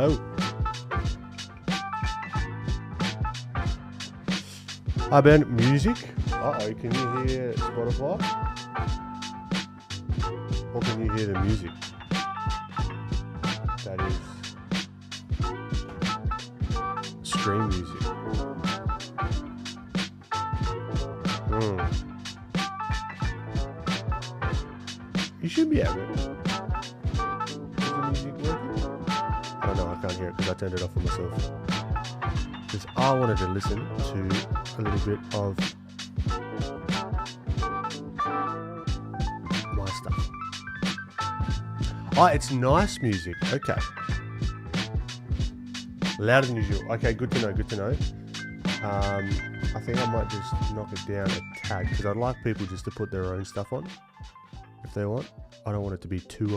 Hello. Hi Ben, music. Uh-oh, can you hear Spotify? Or can you hear the music? That is stream music. You should be able to. Is the music working? I don't know, I can't hear it because I turned it off for myself. Because I wanted to listen to a little bit of my stuff. Oh, it's nice music. Okay. Louder than usual. Okay, good to know, good to know. I think I might just knock it down a tad because I'd like people just to put their own stuff on if they want. I don't want it to be too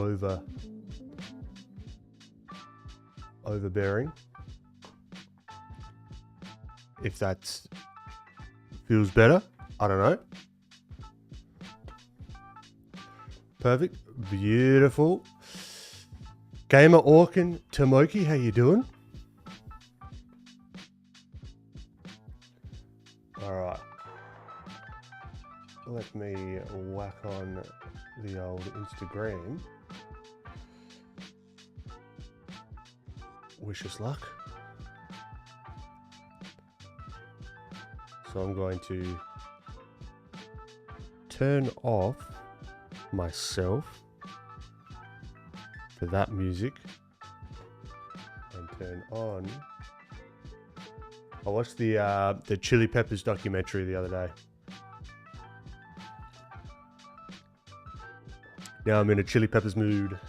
overbearing. If that feels better, I don't know. Perfect, beautiful. Gamer Orkin Tomoki, how you doing? All right. Let me whack on the old Instagram. Wish us luck. So I'm going to turn off myself for that music and turn on. I watched the Chili Peppers documentary the other day. Now I'm in a Chili Peppers mood.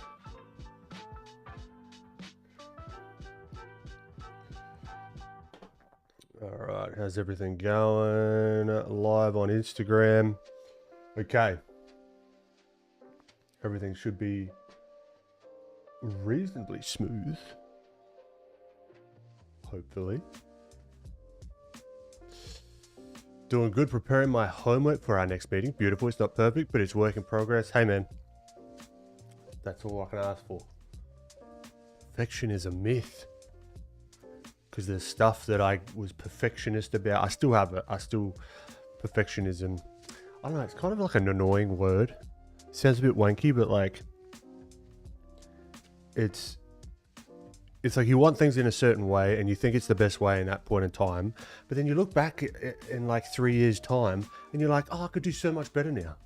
Alright, how's everything going? Live on Instagram. Okay. Everything should be reasonably smooth. Hopefully. Doing good, preparing my homework for our next meeting. Beautiful, it's not perfect, but it's work in progress. Hey man. That's all I can ask for. Perfection is a myth. Because there's stuff that I was perfectionist about. I still have it. Perfectionism. I don't know, it's kind of like an annoying word. Sounds a bit wanky, but like, it's like you want things in a certain way and you think it's the best way in that point in time. But then you look back in like 3 years time and you're like, oh, I could do so much better now.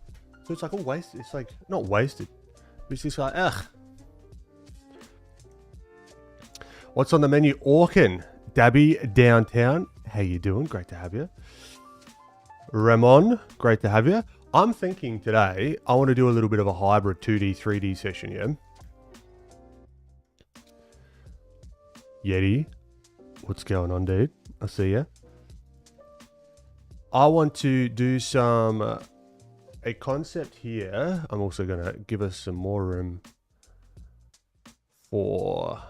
So it's like all wasted. It's like not wasted. It's just like, ugh. What's on the menu? Orkin. Dabby Downtown. How you doing? Great to have you. Ramon. Great to have you. I'm thinking today, I want to do a little bit of a hybrid 2D, 3D session, yeah? Yeti. What's going on, dude? I see ya. I want to do some... a concept here. I'm also going to give us some more room for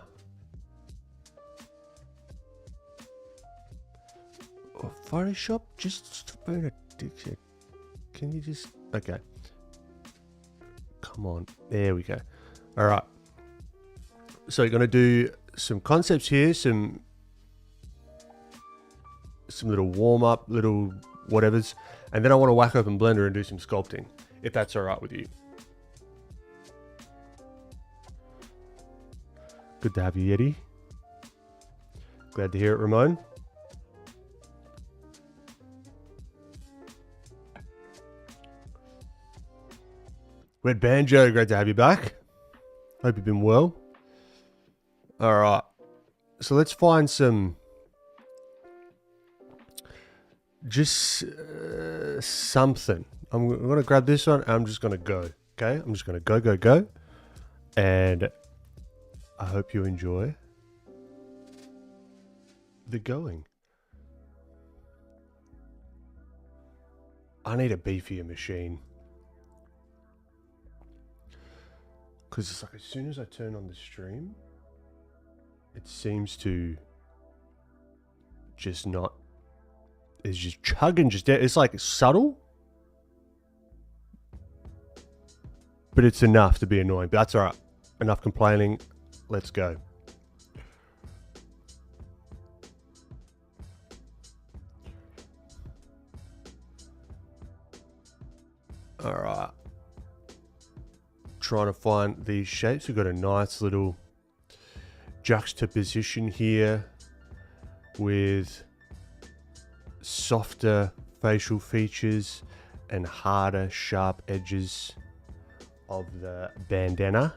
Photoshop. Just being a dickhead. Can you just... Okay. Come on. There we go. All right. So you're going to do some concepts here, some little warm up, little whatevers. And then I want to whack open Blender and do some sculpting, if that's all right with you. Good to have you, Yeti. Glad to hear it, Ramon. Red Banjo, great to have you back. Hope you've been well. All right. So let's find some... just something. I'm going to grab this one and I'm just going to go. Okay? I'm just going to go. And I hope you enjoy the going. I need a beefier machine. Because it's like as soon as I turn on the stream, it seems to just not... it's just chugging just down. It's like subtle, but it's enough to be annoying. But that's all right. Enough complaining. Let's go. All right. Trying to find these shapes. We've got a nice little juxtaposition here with softer facial features and harder, sharp edges of the bandana.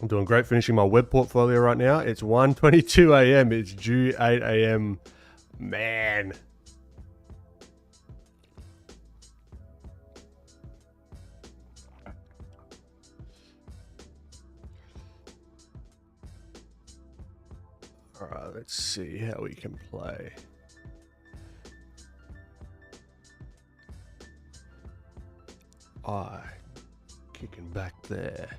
I'm doing great finishing my web portfolio right now. It's 1:22 a.m. It's due 8 a.m. Man. All right, let's see how we can play. Kicking back there.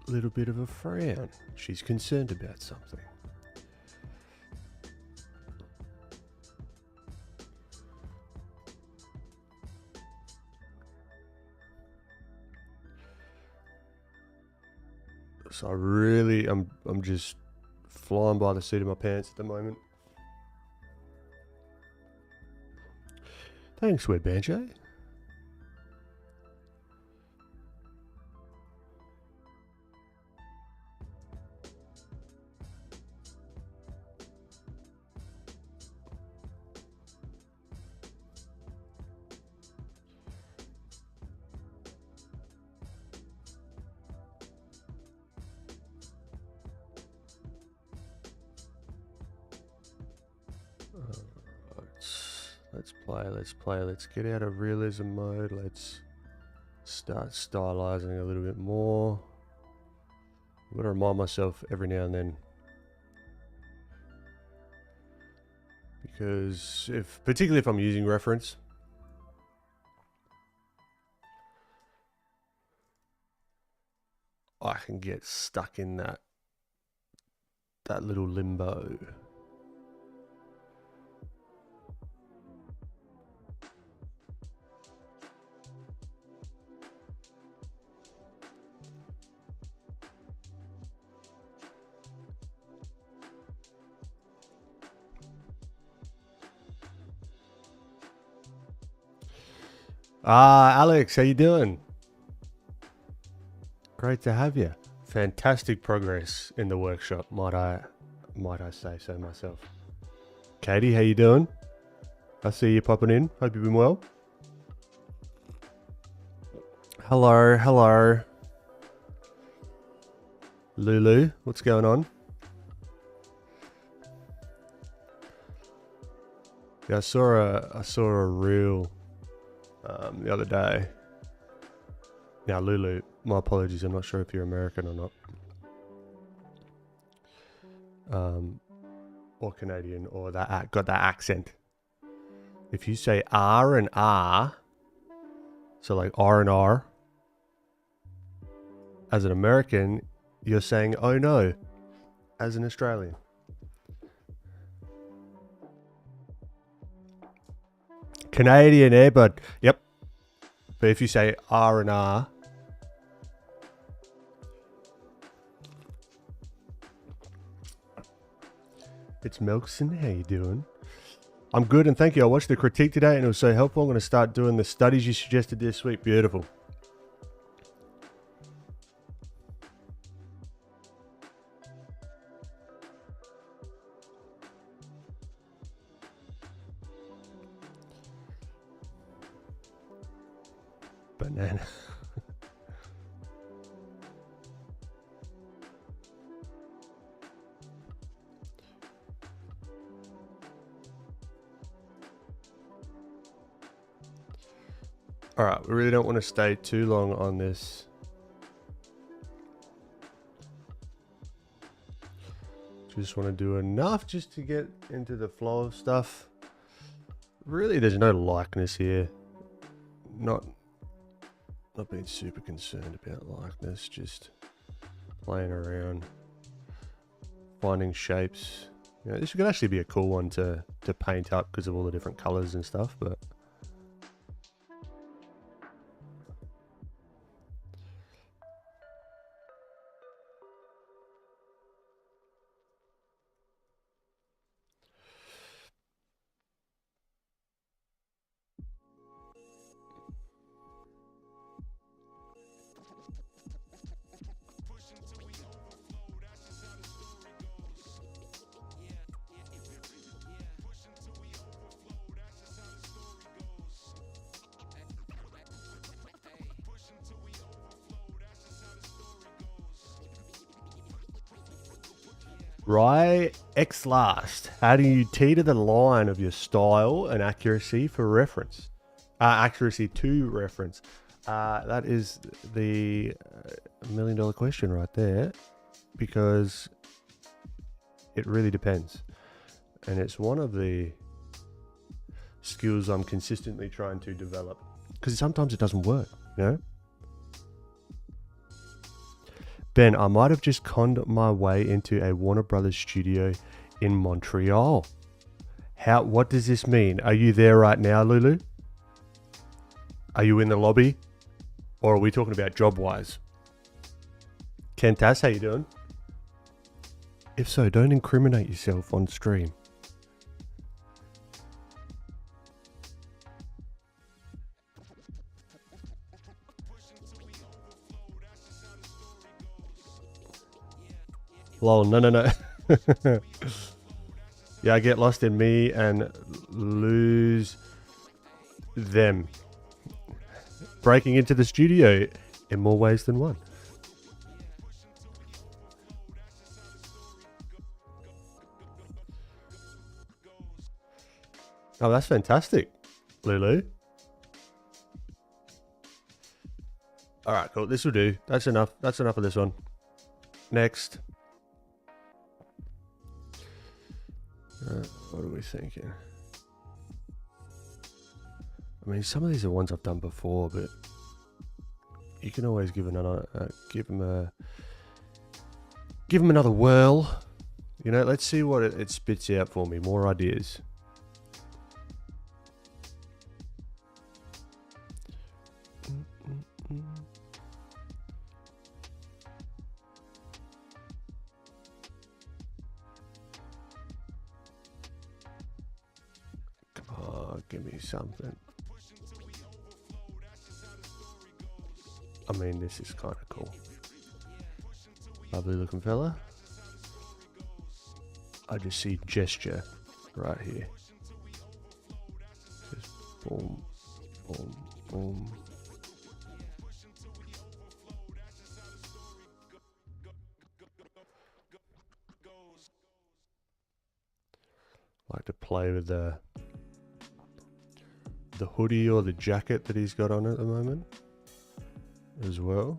Little bit of a frown. She's concerned about something. So I'm just flying by the seat of my pants at the moment. Thanks, Web Banjo. Let's play. Let's get out of realism mode. Let's start stylizing a little bit more. I've got to remind myself every now and then. Because particularly if I'm using reference, I can get stuck in that little limbo. Alex, how you doing? Great to have you. Fantastic progress in the workshop, might I say so myself. Katie, how you doing? I see you popping in. Hope you've been well. Hello. Lulu, what's going on? Yeah, I saw a reel the other day. Now, Lulu, my apologies. I'm not sure if you're American or not, or Canadian, or that got that accent. If you say R and R, so like R and R, as an American, you're saying "oh no," as an Australian. Canadian, eh? But yep. But if you say R and R, it's Melkson. How you doing? I'm good, and thank you. I watched the critique today, and it was so helpful. I'm going to start doing the studies you suggested this week. Beautiful. Banana. All right, we really don't want to stay too long on this. Just want to do enough just to get into the flow of stuff. Really, there's no likeness here. Not being super concerned about likeness, just playing around, finding shapes. You know, this could actually be a cool one to paint up because of all the different colors and stuff, but Right, X last. How do you teeter the line of your style and accuracy for reference? Accuracy to reference. That is the $1,000,000 question right there, because it really depends. And it's one of the skills I'm consistently trying to develop, because sometimes it doesn't work, you know? Ben, I might have just conned my way into a Warner Brothers studio in Montreal. What does this mean? Are you there right now, Lulu? Are you in the lobby? Or are we talking about job-wise? Kentas, how you doing? If so, don't incriminate yourself on stream. Lol, no. Yeah, I get lost in me and lose them. Breaking into the studio in more ways than one. Oh, that's fantastic, Lulu. All right, cool. This will do. That's enough. That's enough of this one. Next. What are we thinking? I mean, some of these are ones I've done before, but you can always give another, give them another whirl. You know, let's see what it spits out for me. More ideas. Give me something. I mean, this is kind of cool. Lovely looking fella. I just see gesture right here. Just boom, boom, boom. Like to play with the hoodie or the jacket that he's got on at the moment as well.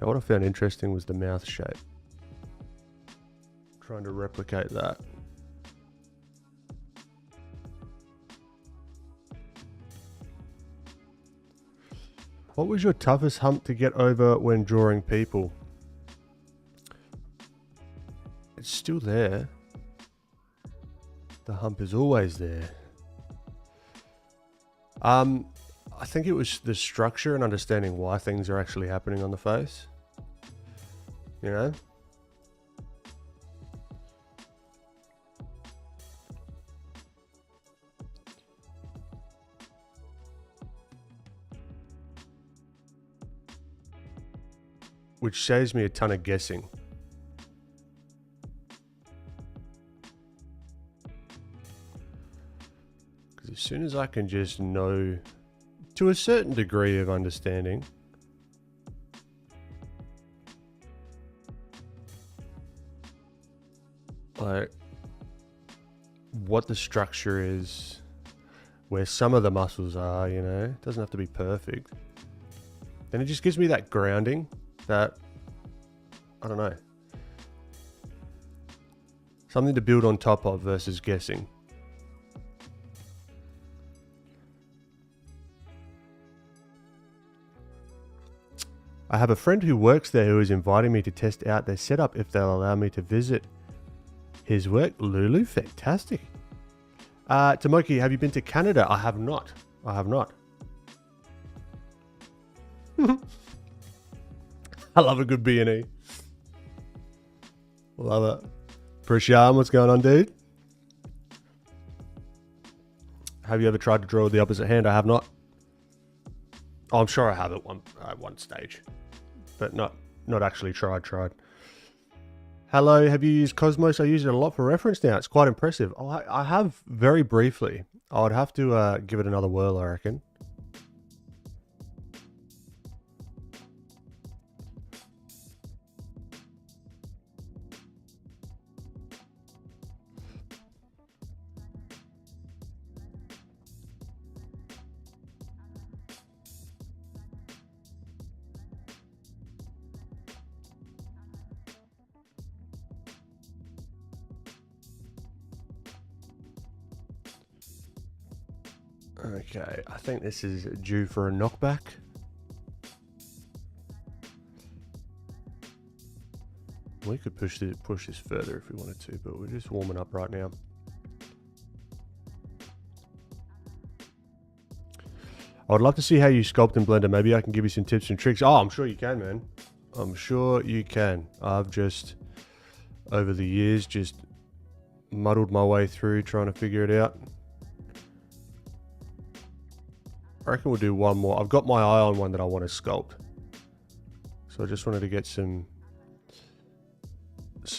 Now what I found interesting was the mouth shape. Trying to replicate that. What was your toughest hump to get over when drawing people? It's still there. The hump is always there. I think it was the structure and understanding why things are actually happening on the face. You know? Which saves me a ton of guessing. Because as soon as I can just know to a certain degree of understanding, like what the structure is, where some of the muscles are, you know, it doesn't have to be perfect. And it just gives me that grounding. That, I don't know, something to build on top of versus guessing. I have a friend who works there who is inviting me to test out their setup if they'll allow me to visit his work. Lulu, fantastic. Tomoki, have you been to Canada? I have not. I have not. I love a good B&E. Love it. Prashant, what's going on, dude? Have you ever tried to draw with the opposite hand? I have not. Oh, I'm sure I have at one stage, but not actually tried. Hello, have you used Cosmos? I use it a lot for reference now. It's quite impressive. Oh, I have very briefly. I would have to give it another whirl, I reckon. Okay, I think this is due for a knockback. We could push this further if we wanted to, but we're just warming up right now. I would love to see how you sculpt in Blender. Maybe I can give you some tips and tricks. Oh, I'm sure you can, man. I'm sure you can. I've just, over the years, just muddled my way through trying to figure it out. I reckon we'll do one more. I've got my eye on one that I want to sculpt. So I just wanted to get some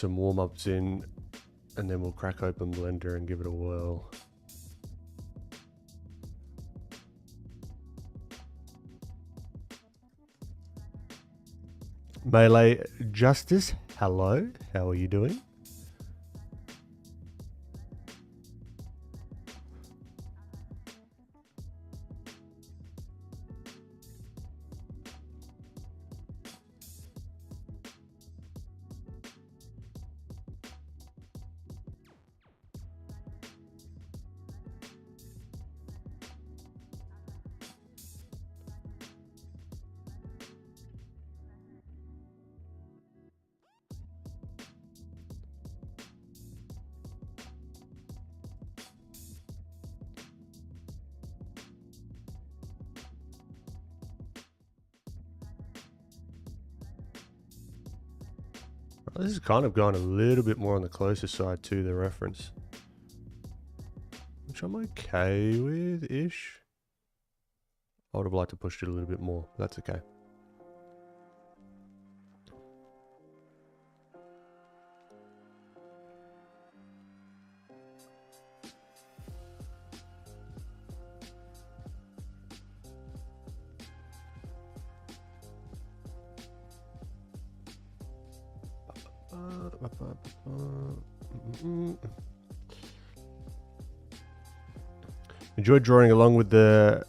warm-ups in, and then we'll crack open Blender and give it a whirl. Melee Justice, hello. How are you doing? This is kind of going a little bit more on the closer side to the reference, which I'm okay with-ish. I would have liked to push it a little bit more. That's okay. Enjoyed drawing along with the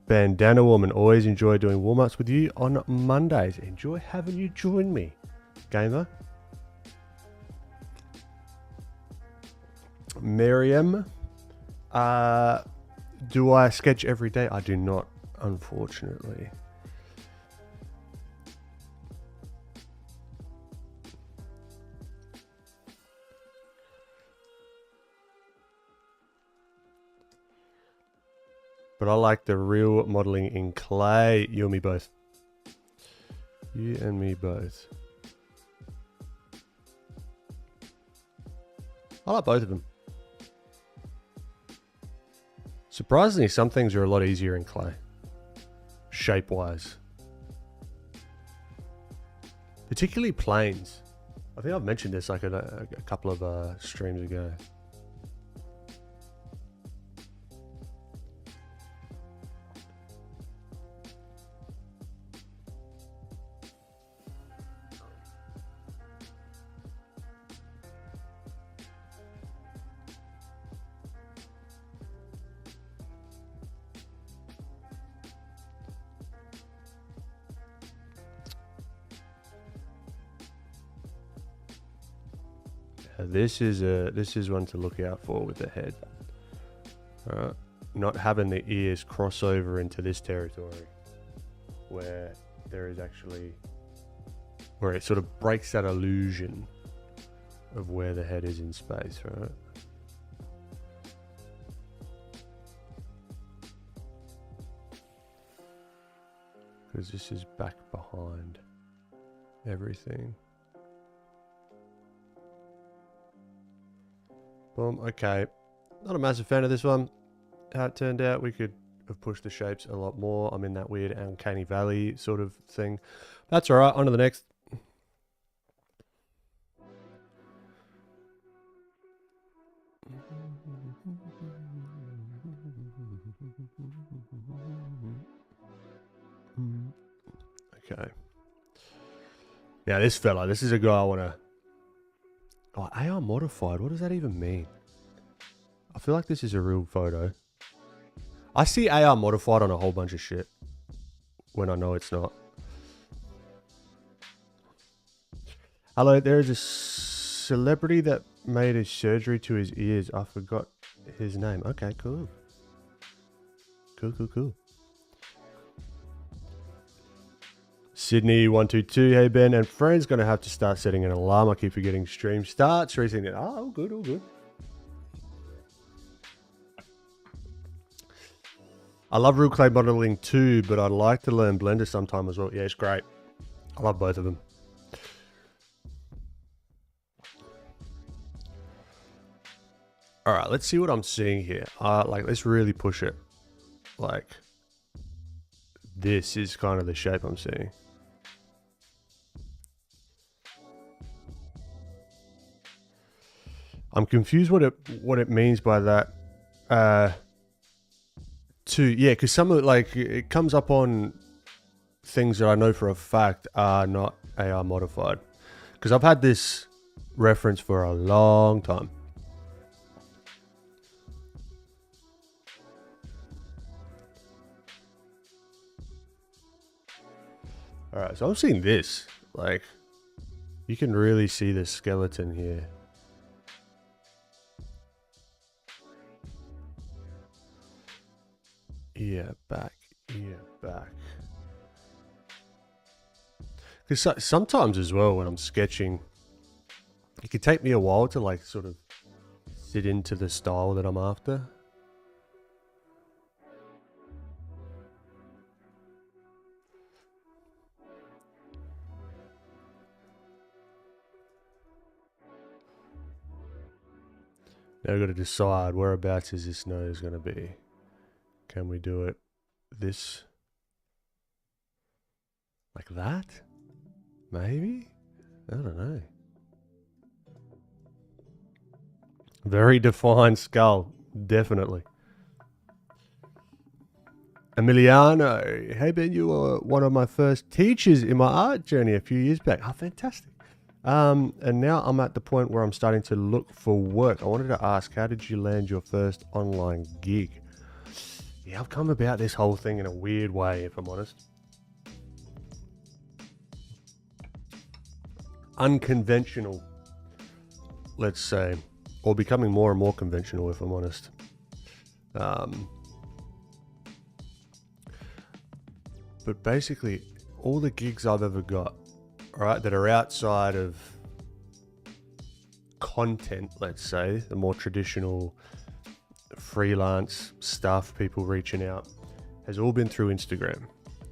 bandana woman. Always enjoy doing warm-ups with you on Mondays. Enjoy having you join me, gamer. Miriam, do I sketch every day? I do not, unfortunately. But I like the real modeling in clay. You and me both. You and me both. I like both of them. Surprisingly, some things are a lot easier in clay. Shape-wise. Particularly planes. I think I've mentioned this like a couple of streams ago. This is one to look out for with the head. Alright. Not having the ears cross over into this territory where there is actually, where it sort of breaks that illusion of where the head is in space, right? Because this is back behind everything. Boom, okay. Not a massive fan of this one. How it turned out, we could have pushed the shapes a lot more. I'm in that weird uncanny valley sort of thing. That's alright, on to the next. Okay. Now this fella, this is a guy I want to... Oh, AR modified. What does that even mean? I feel like this is a real photo. I see AR modified on a whole bunch of shit when I know it's not. Hello, there is a celebrity that made a surgery to his ears. I forgot his name. Okay, cool. Cool. Sydney122, hey Ben and friends, gonna have to start setting an alarm. I keep forgetting stream starts. Recently, all good. I love real clay modeling too, but I'd like to learn Blender sometime as well. Yeah, it's great. I love both of them. All right, let's see what I'm seeing here. Like, let's really push it. Like, this is kind of the shape I'm seeing. I'm confused what it means by that. Yeah, because some of like it comes up on things that I know for a fact are not AR modified. Because I've had this reference for a long time. All right, so I'm seeing this. Like, you can really see the skeleton here. Ear back. Because sometimes as well when I'm sketching, it can take me a while to like sort of sit into the style that I'm after. Now we've got to decide whereabouts is this nose going to be. Can we do it this? Like that? Maybe? I don't know. Very defined skull. Definitely. Emiliano. Hey Ben, you were one of my first teachers in my art journey a few years back. Oh, fantastic. And now I'm at the point where I'm starting to look for work. I wanted to ask, how did you land your first online gig? Yeah, I've come about this whole thing in a weird way, if I'm honest. Unconventional, let's say, or becoming more and more conventional, if I'm honest. But basically, all the gigs I've ever got, all right, that are outside of content, let's say, the more traditional freelance stuff, people reaching out, has all been through Instagram.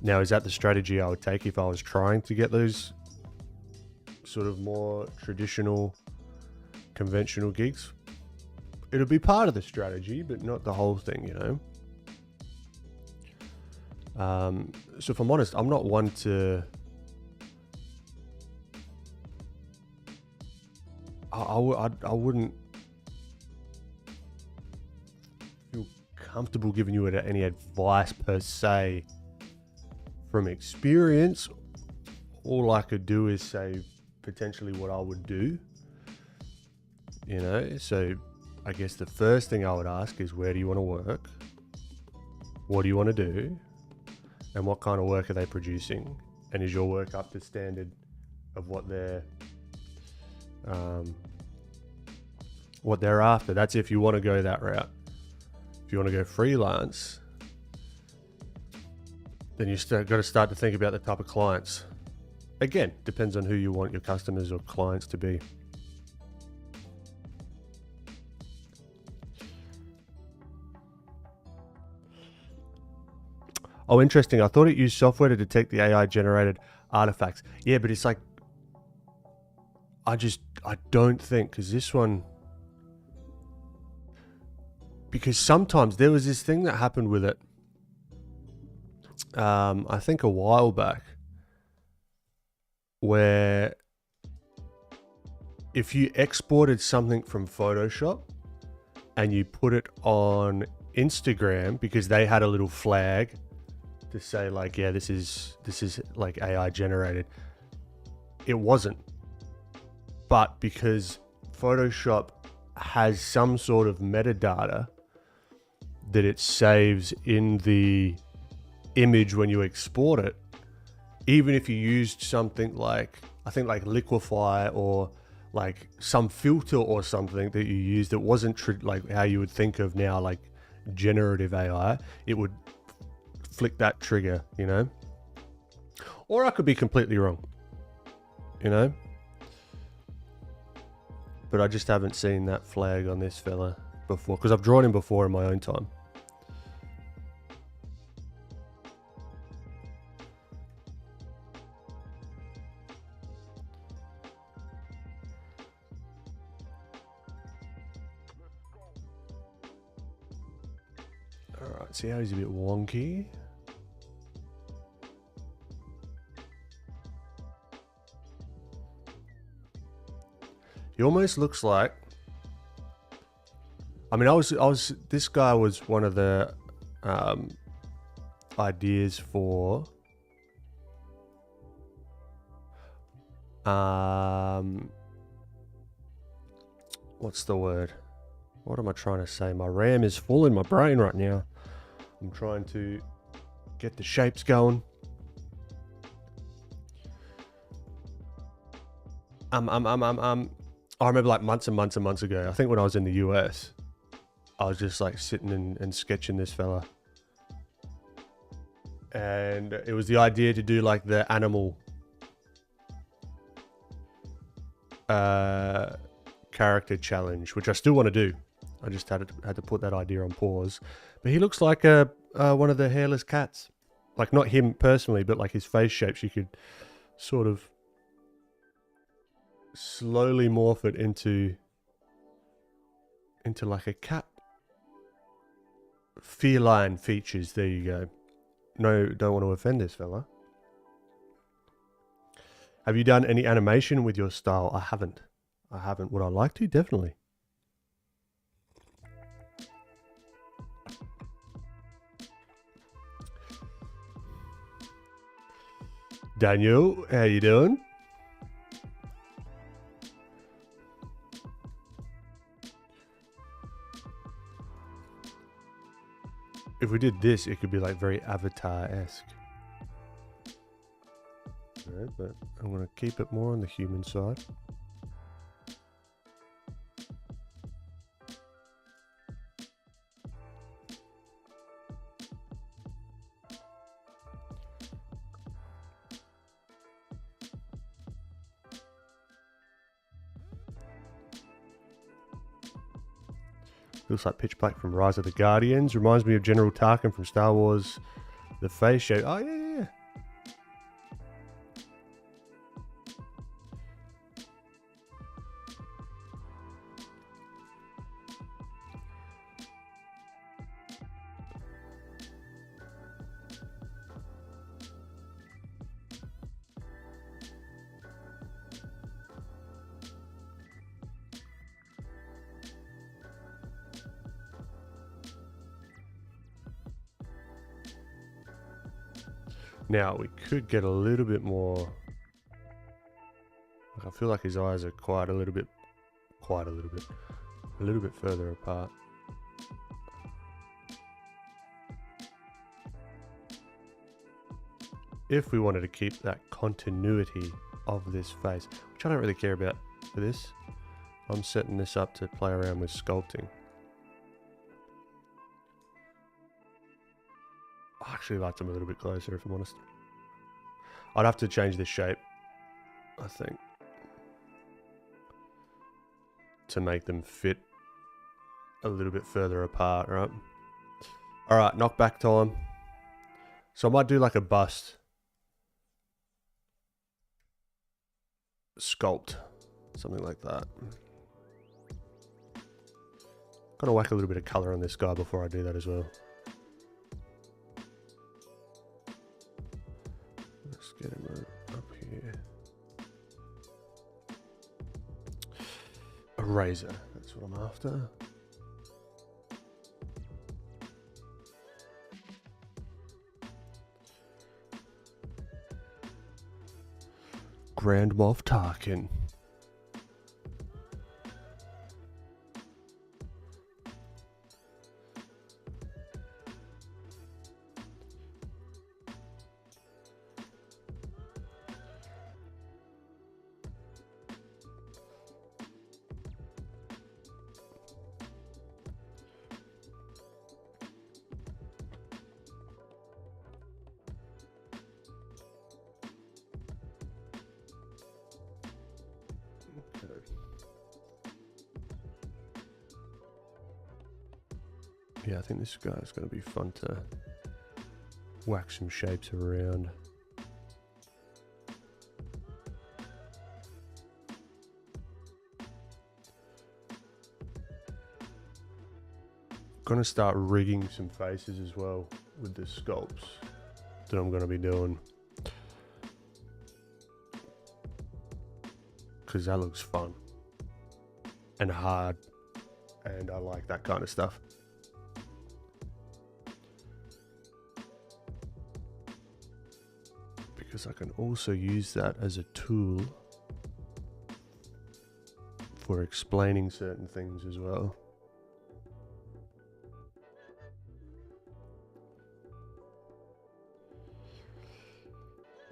Now, is that the strategy I would take if I was trying to get those sort of more traditional, conventional gigs? It'll be part of the strategy, but not the whole thing, you know? So if I'm honest, I'm not one to... I wouldn't feel comfortable giving you any advice per se from experience. All I could do is say potentially what I would do, you know. So I guess the first thing I would ask is, where do you want to work? What do you want to do? And what kind of work are they producing? And is your work up to standard of what they're after? That's if you want to go that route. If you want to go freelance, then you got to start to think about the type of clients. Again, depends on who you want your customers or clients to be. Oh, interesting. I thought it used software to detect the AI generated artifacts. Yeah, but it's like, I don't think, because this one, because sometimes there was this thing that happened with it, I think a while back, where if you exported something from Photoshop and you put it on Instagram, because they had a little flag to say like, yeah, this is like AI generated. It wasn't. But because Photoshop has some sort of metadata that it saves in the image when you export it, even if you used something like, I think like Liquify or like some filter or something that you used that wasn't like how you would think of now, like generative AI, it would flick that trigger, you know? Or I could be completely wrong, you know? But I just haven't seen that flag on this fella before, because I've drawn him before in my own time. Alright, see how he's a bit wonky? He almost looks like, I mean, this guy was one of the ideas for what's the word? What am I trying to say? My RAM is full in my brain right now. I'm trying to get the shapes going. I remember like months and months and months ago, I think when I was in the US, I was just like sitting and sketching this fella. And it was the idea to do like the animal character challenge, which I still want to do. I just had to put that idea on pause. But he looks like one of the hairless cats. Like not him personally, but like his face shapes, you could sort of slowly morph it into like a cat. Feline features, there you go. No, don't want to offend this fella. Have you done any animation with your style? I haven't. Would I like to? Definitely. Daniel, how you doing? If we did this, it could be like very Avatar-esque. Alright, but I'm going to keep it more on the human side. Looks like pitch black from Rise of the Guardians. Reminds me of General Tarkin from Star Wars. The face shape. Oh, yeah. Now, we could get a little bit more... Like, I feel like his eyes are a little bit further apart. If we wanted to keep that continuity of this face, which I don't really care about for this, I'm setting this up to play around with sculpting. I actually liked them a little bit closer, if I'm honest. I'd have to change the shape, I think, to make them fit a little bit further apart, right? Alright, knockback time. So I might do like a bust sculpt, something like that. Gotta whack a little bit of color on this guy before I do that as well. Let's get him up here. Eraser, that's what I'm after. Grand Moff Tarkin. Yeah, I think this guy's going to be fun to whack some shapes around. Going to start rigging some faces as well with the sculpts that I'm going to be doing, because that looks fun and hard, and I like that kind of stuff. Because I can also use that as a tool for explaining certain things as well.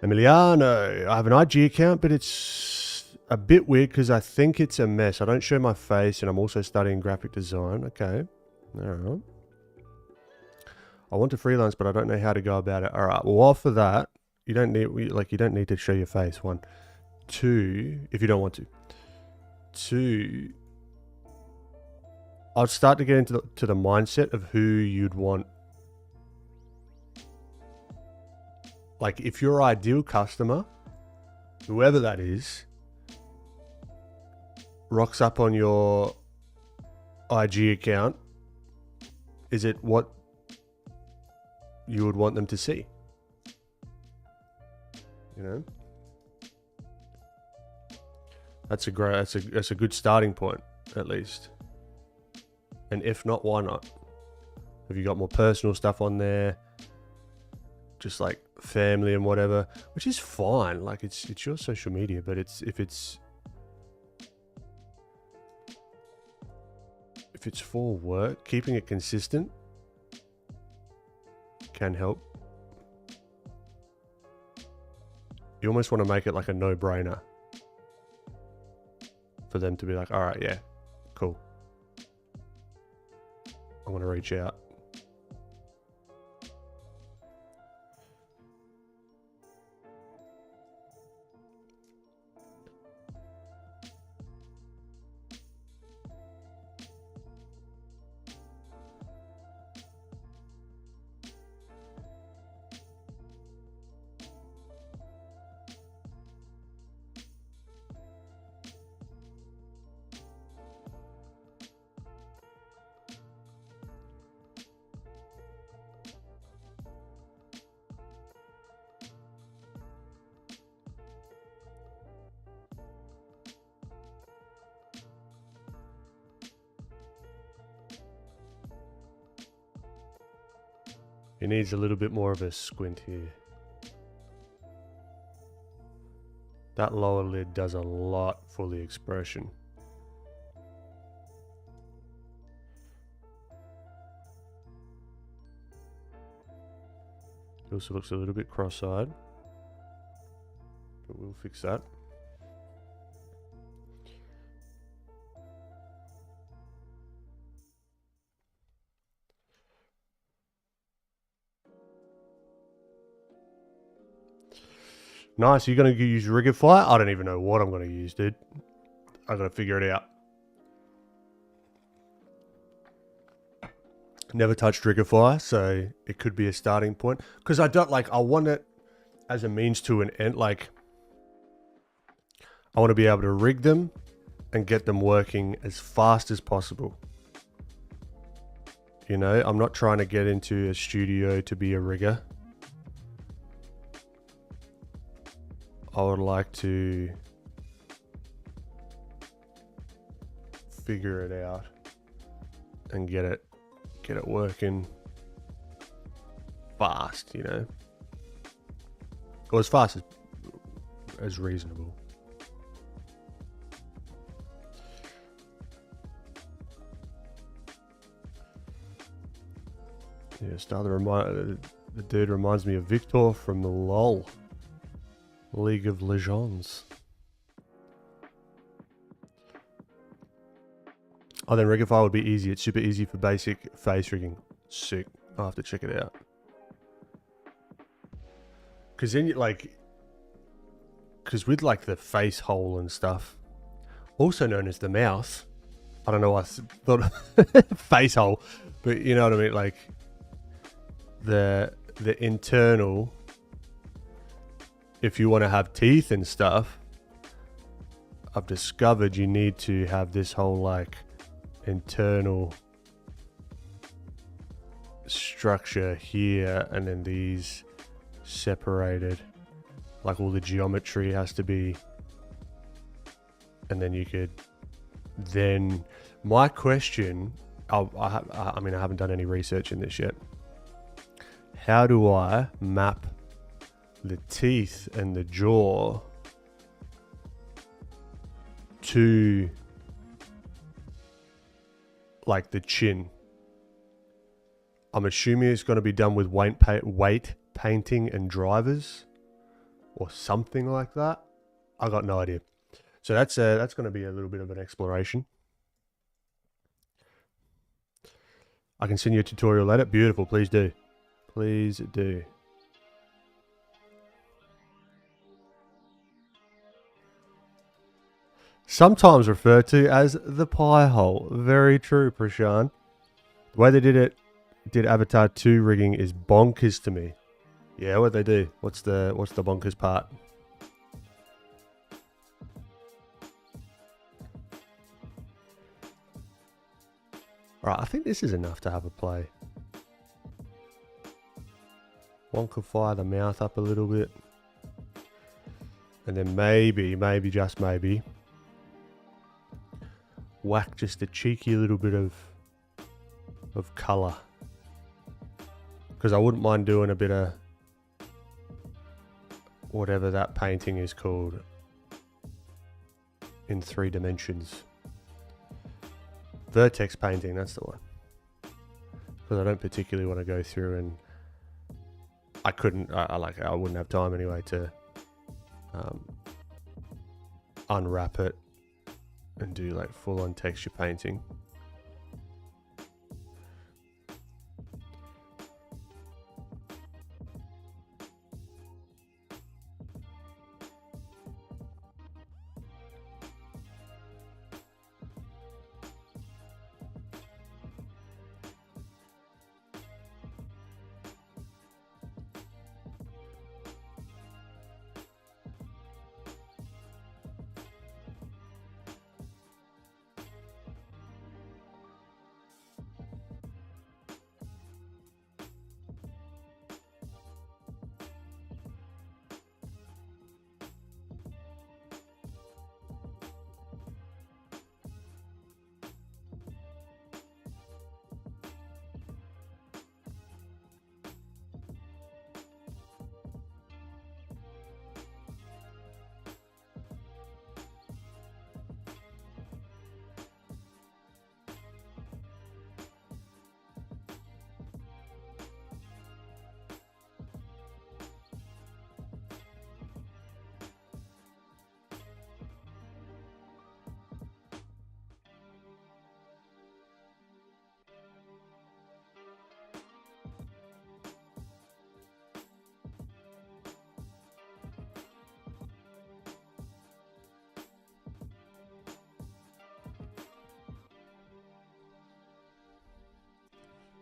Emiliano, I have an IG account, but it's a bit weird because I think it's a mess. I don't show my face, and I'm also studying graphic design. Okay, all right. I want to freelance, but I don't know how to go about it. All right, well, for that, you don't need to show your face. 1, 2, if you don't want to. 2, I'll start to get into the mindset of who you'd want. Like, if your ideal customer, whoever that is, rocks up on your IG account, is it what you would want them to see? You know, that's a good starting point, at least. And if not, why not? Have you got more personal stuff on there? Just like family and whatever, which is fine. Like, it's your social media, but if it's for work, keeping it consistent can help. You almost want to make it like a no-brainer for them to be like, all right, yeah, cool, I'm going to reach out. He needs a little bit more of a squint here. That lower lid does a lot for the expression. He also looks a little bit cross-eyed, but we'll fix that. Nice. You're going to use Rigify? I don't even know what I'm going to use, dude. I got to figure it out. Never touched Rigify, so it could be a starting point. Because I want it as a means to an end. Like, I want to be able to rig them and get them working as fast as possible. You know, I'm not trying to get into a studio to be a rigger. I would like to figure it out and get it working fast, you know, or as fast as reasonable. Yeah, the dude reminds me of Victor from the LOL League of Legends. Oh, then Rigify would be easy. It's super easy for basic face rigging. Sick. I'll have to check it out. Because then, because with like the face hole and stuff, also known as the mouth, I don't know why I thought face hole, but you know what I mean? Like the internal, if you want to have teeth and stuff, I've discovered you need to have this whole like internal structure here, and then these separated, like all the geometry has to be, and then you could then, my question, I mean I haven't done any research in this yet, how do I map the teeth and the jaw to like the chin? I'm assuming it's going to be done with weight painting and drivers or something like that. I got no idea. So that's going to be a little bit of an exploration. I can send you a tutorial later. Beautiful. Please do. Please do. Sometimes referred to as the pie hole. Very true, Prashant. The way they did Avatar 2 rigging is bonkers to me. Yeah, what they do? What's the bonkers part? Alright, I think this is enough to have a play. One could fire the mouth up a little bit. And then maybe, just maybe, whack just a cheeky little bit of colour. Because I wouldn't mind doing a bit of whatever that painting is called in 3 dimensions. Vertex painting, that's the one. Because I don't particularly want to go through, and I wouldn't have time anyway to unwrap it and do like full on texture painting.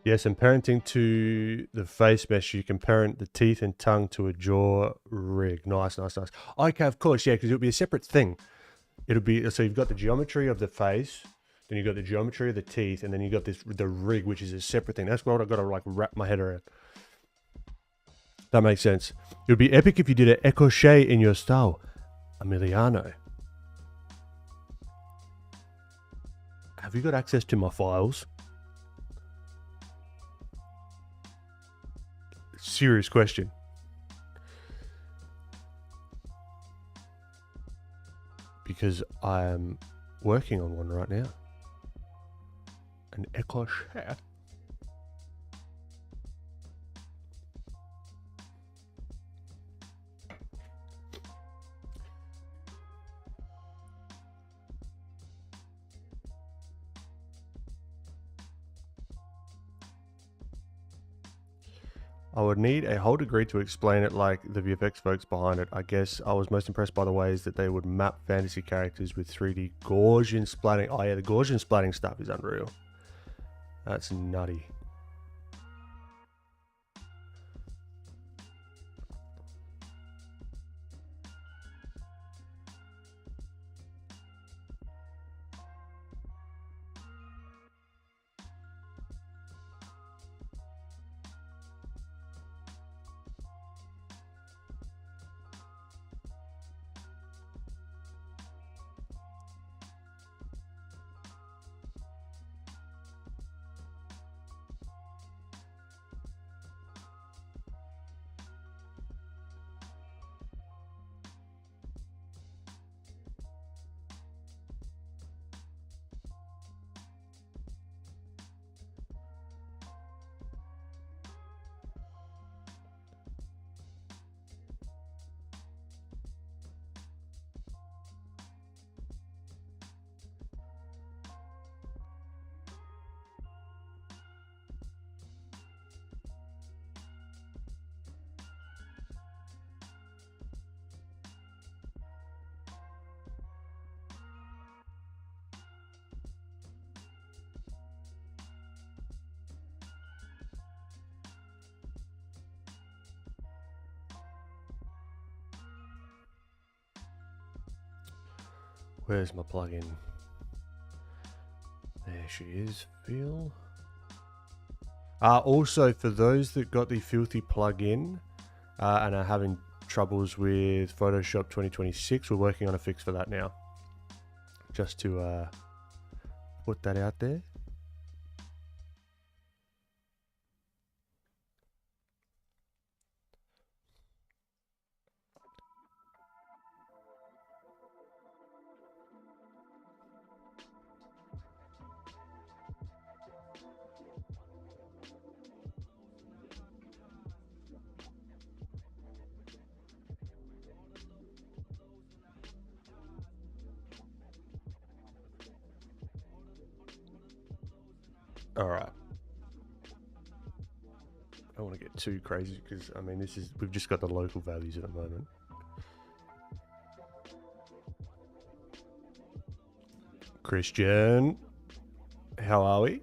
Yes, and parenting to the face mesh, you can parent the teeth and tongue to a jaw rig. Nice. Okay, of course, yeah, because it would be a separate thing. It'll be, so you've got the geometry of the face, then you've got the geometry of the teeth, and then you've got the rig, which is a separate thing. That's what I've got to like wrap my head around. That makes sense. It would be epic if you did an écorché in your style. Emiliano. Have you got access to my files? Serious question. because I am working on one right now. An éclair. I would need a whole degree to explain it like the VFX folks behind it. I guess I was most impressed by the ways that they would map fantasy characters with 3D Gaussian splatting. Oh yeah, the Gaussian splatting stuff is unreal. That's nutty. Where's my plugin? There she is, Feel. Also, for those that got the Filthy plugin and are having troubles with Photoshop 2026, we're working on a fix for that now. Just to put that out there. All right. I don't want to get too crazy because I mean we've just got the local values at the moment. Christian, how are we?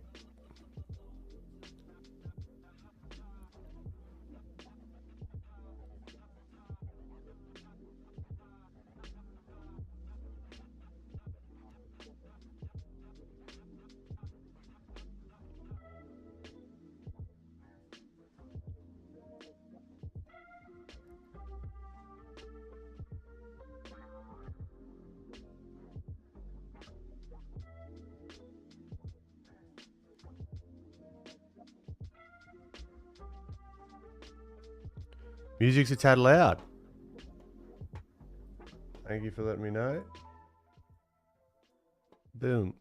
Music's a tad loud. Thank you for letting me know. Boom.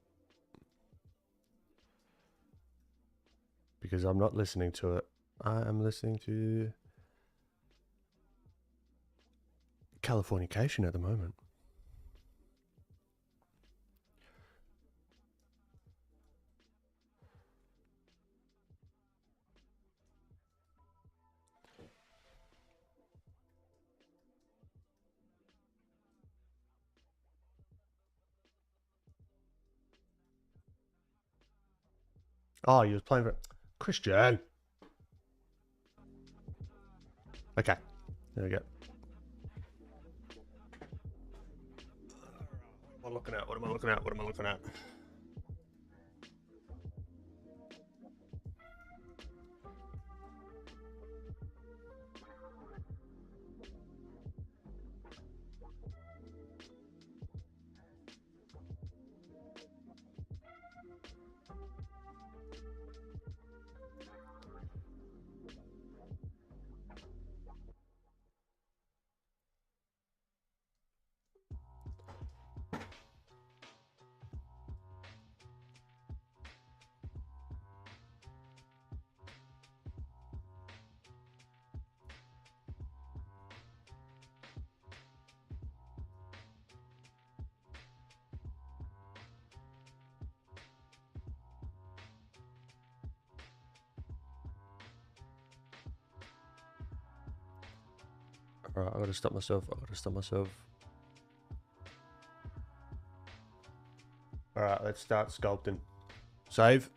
Because I'm not listening to it. I am listening to Californication at the moment. Oh, you was playing for Christian. Okay, there we go. What am I looking at? What am I looking at? What am I looking at? Alright, I gotta stop myself. Alright, let's start sculpting. Save.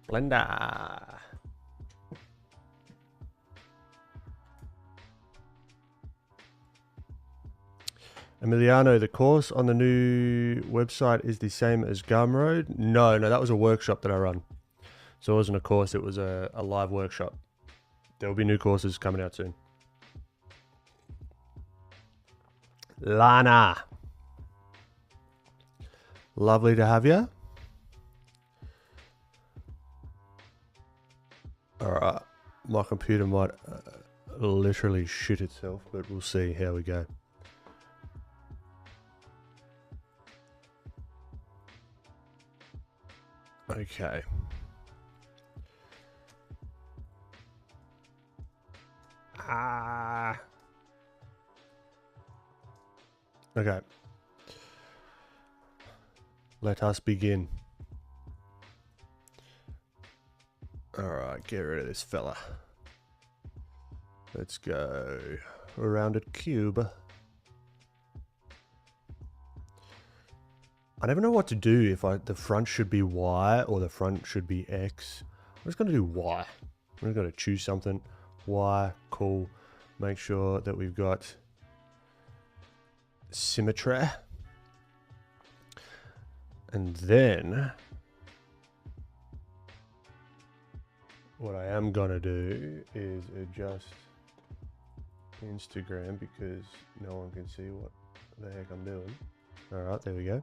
Blender. Emiliano, the course on the new website is the same as Gumroad? No, that was a workshop that I run. So it wasn't a course, it was a live workshop. There will be new courses coming out soon. Lana. Lovely to have you. Alright, my computer might literally shit itself, but we'll see how we go. Okay. Okay. Let us begin. Alright, get rid of this fella. Let's go. A rounded cube. I never know what to do if the front should be Y or the front should be X. I'm just going to do Y. I'm going to choose something. Y, cool. Make sure that we've got symmetry. And then what I am going to do is adjust Instagram because no one can see what the heck I'm doing. Alright, there we go.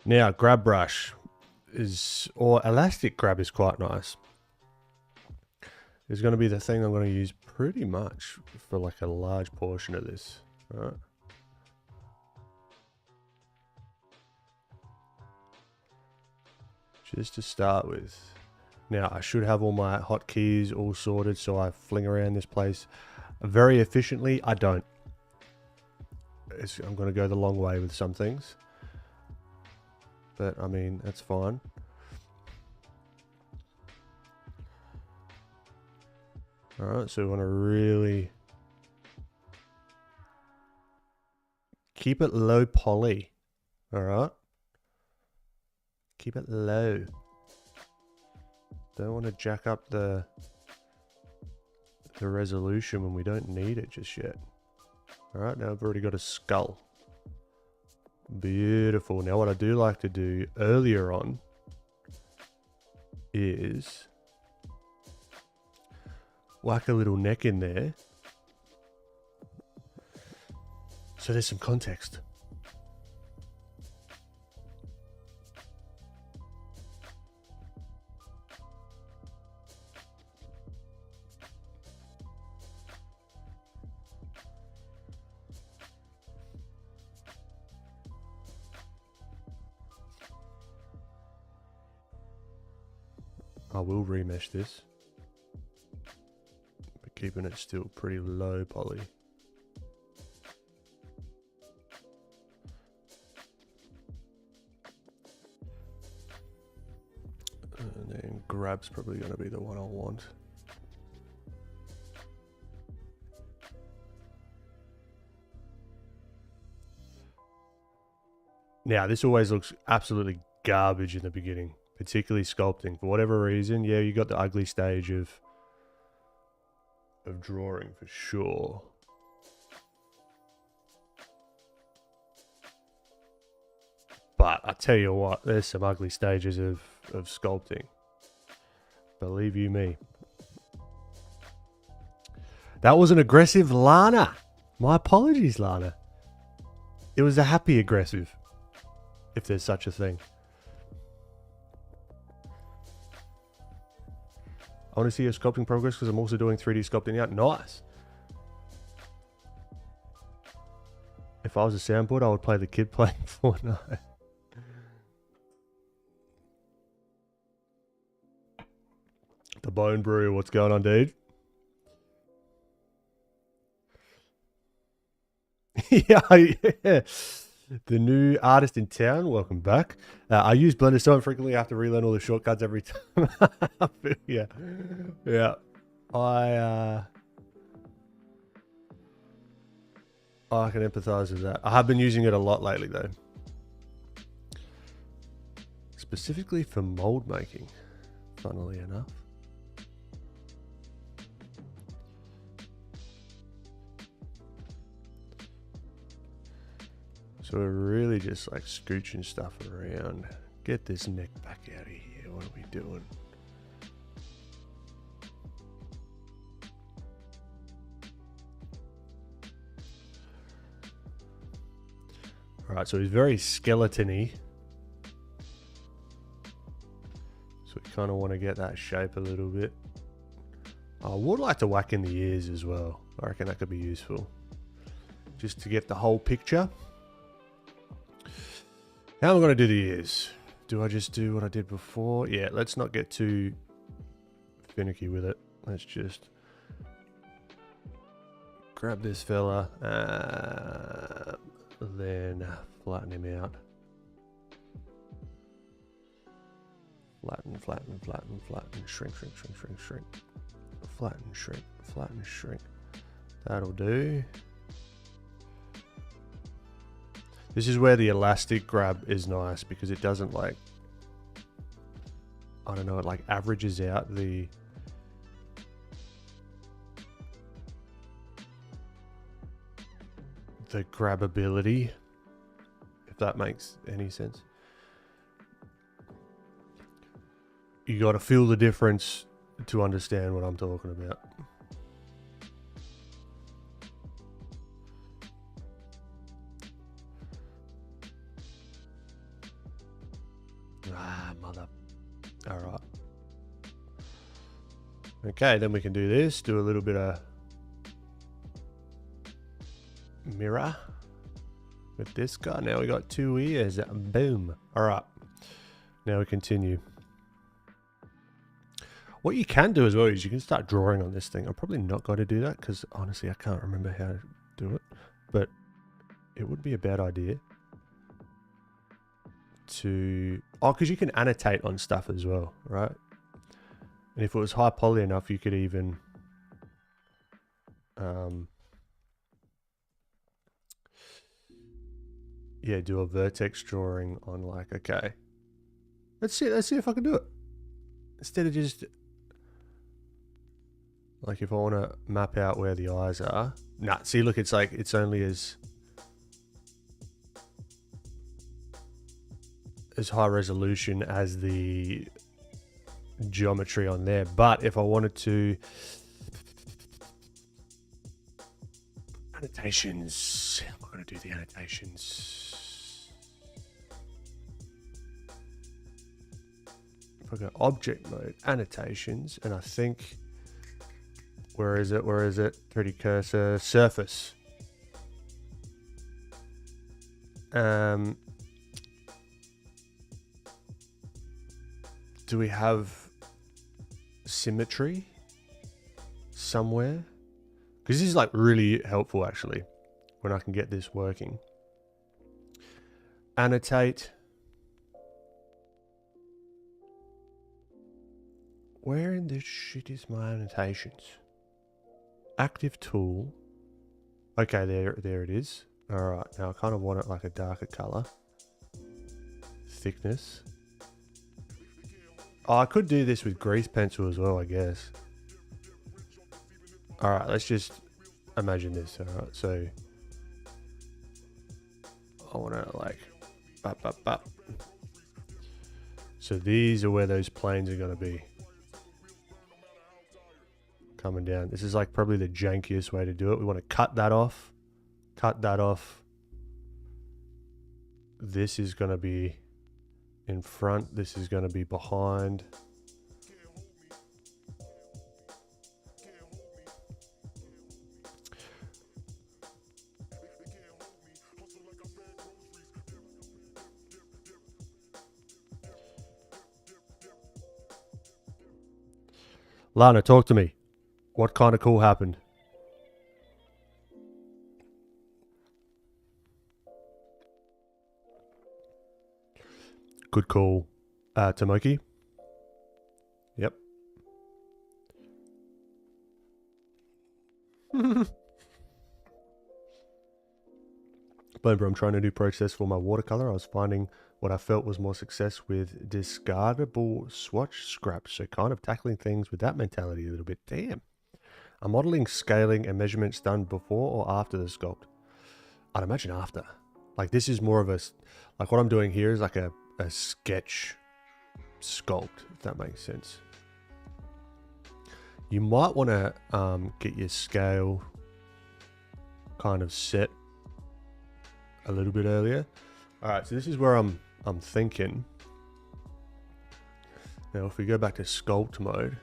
Now, grab brush or elastic grab is quite nice. It's going to be the thing I'm going to use pretty much for like a large portion of this. All right. Just to start with. Now, I should have all my hotkeys all sorted so I fling around this place very efficiently. I don't. I'm going to go the long way with some things. But, I mean, that's fine. Alright, so we want to really keep it low poly. Alright. Keep it low. Don't want to jack up the resolution when we don't need it just yet. Alright, now I've already got a skull. Beautiful. Now what I do like to do earlier on is whack a little neck in there so there's some context. I will remesh this, but keeping it still pretty low poly. And then grab's probably going to be the one I want. Now, this always looks absolutely garbage in the beginning. Particularly sculpting, for whatever reason. Yeah, you got the ugly stage of drawing for sure. But I tell you what, there's some ugly stages of sculpting. Believe you me. That was an aggressive Lana. My apologies, Lana. It was a happy aggressive, if there's such a thing. I want to see your sculpting progress because I'm also doing 3D sculpting out. Nice. If I was a soundboard, I would play the kid playing Fortnite. The Bone Brew, what's going on, dude? Yeah. The new artist in town, welcome back. I use Blender so infrequently I have to relearn all the shortcuts every time. Yeah. I can empathize with that. I have been using it a lot lately though. Specifically for mold making, funnily enough. So we're really just like scooching stuff around. Get this neck back out of here. What are we doing? All right, so he's very skeleton-y. So we kind of want to get that shape a little bit. I would like to whack in the ears as well. I reckon that could be useful. Just to get the whole picture. How am I going to do the ears? Do I just do what I did before? Yeah, let's not get too finicky with it. Let's just grab this fella, then flatten him out. Flatten, flatten, flatten, flatten, shrink, shrink, shrink, shrink, shrink. Flatten, shrink, flatten, shrink. That'll do. This is where the elastic grab is nice because it doesn't like, I don't know, it like averages out the grabbability, if that makes any sense. You got to feel the difference to understand what I'm talking about. Mother. All right. Okay, then we can do this. Do a little bit of mirror with this guy. Now we got 2 ears. Boom. All right. Now we continue. What you can do as well is you can start drawing on this thing. I'm probably not going to do that because honestly I can't remember how to do it, but it would be a bad idea to, because you can annotate on stuff as well, right? And if it was high poly enough, you could even yeah, do a vertex drawing on like, okay, let's see if I can do it instead of just like, if I want to map out where the eyes are. Nah, see, look, it's like, it's only as high resolution as the geometry on there. But if I wanted to, annotations, how am I going to do the annotations? If I go object mode, annotations, and I think, where is it? 3D cursor, surface. Do we have symmetry somewhere? Because this is like really helpful actually when I can get this working. Annotate. Where in this shit is my annotations? Active tool. Okay, there it is. All right, now I kind of want it like a darker color. Thickness. Oh, I could do this with grease pencil as well, I guess. All right, let's just imagine this. All right, so I want to like, bop. So these are where those planes are going to be. Coming down. This is like probably the jankiest way to do it. We want to cut that off. This is going to be in front. This is going to be behind. Lana, talk to me. What kind of cool happened? Good call, Tomoki. Yep. Whenever I'm trying a new process for my watercolor, I was finding what I felt was more success with discardable swatch scraps. So kind of tackling things with that mentality a little bit. Damn. Are modeling, scaling, and measurements done before or after the sculpt? I'd imagine after. Like this is more of a, like what I'm doing here is like a sketch sculpt, if that makes sense. You might want to get your scale kind of set a little bit earlier. All right, so this is where I'm thinking. Now, if we go back to sculpt mode.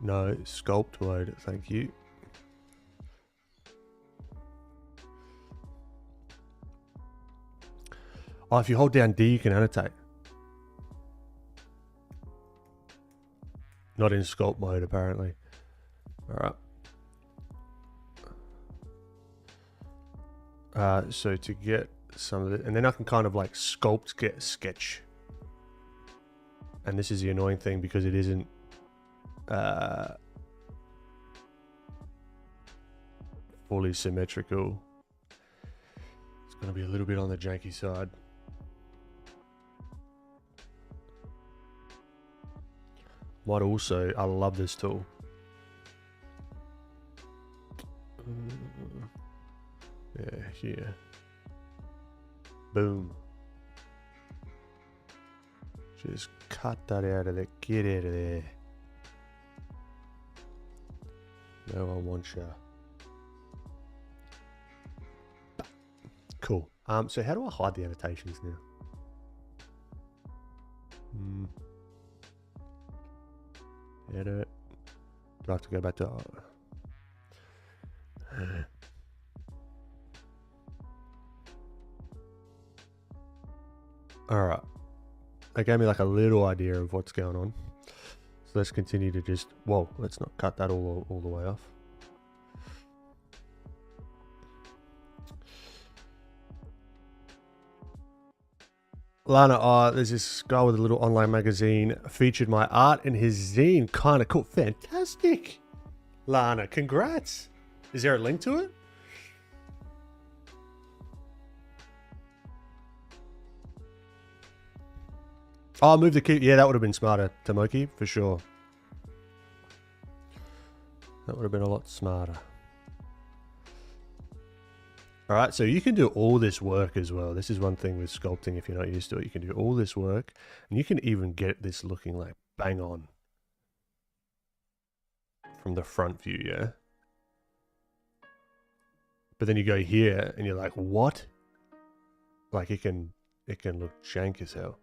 No, sculpt mode, thank you. Oh, if you hold down D, you can annotate. Not in sculpt mode, apparently. All right. So to get some of it, and then I can kind of like sculpt, get sketch. And this is the annoying thing because it isn't fully symmetrical. It's going to be a little bit on the janky side. Might also, I love this tool. Yeah, here. Boom. Just cut that out of there. Get out of there. No one wants you. Cool. So how do I hide the annotations now? Edit. Do I have to go back to... Alright. That gave me like a little idea of what's going on. So let's continue to just... Whoa, let's not cut that all the way off. Lana, there's this guy with a little online magazine featured my art in his zine. Kind of cool. Fantastic. Lana, congrats. Is there a link to it? Oh, move the key. Yeah, that would have been smarter, Tomoki, for sure. That would have been a lot smarter. All right, so you can do all this work as well. This is one thing with sculpting, if you're not used to it. You can do all this work, and you can even get this looking like bang on from the front view, yeah? But then you go here, and you're like, what? Like, it can look jank as hell.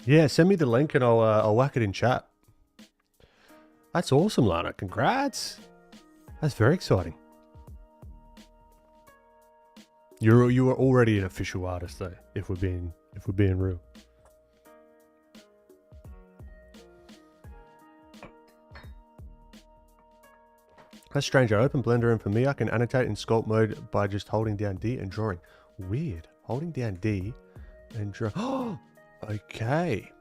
Yeah, send me the link, and I'll whack it in chat. That's awesome, Lana. Congrats. That's very exciting. You are already an official artist, though. If we're being real. That's strange. I open Blender, and for me, I can annotate in sculpt mode by just holding down D and drawing. Weird. Holding down D and draw. Oh, okay.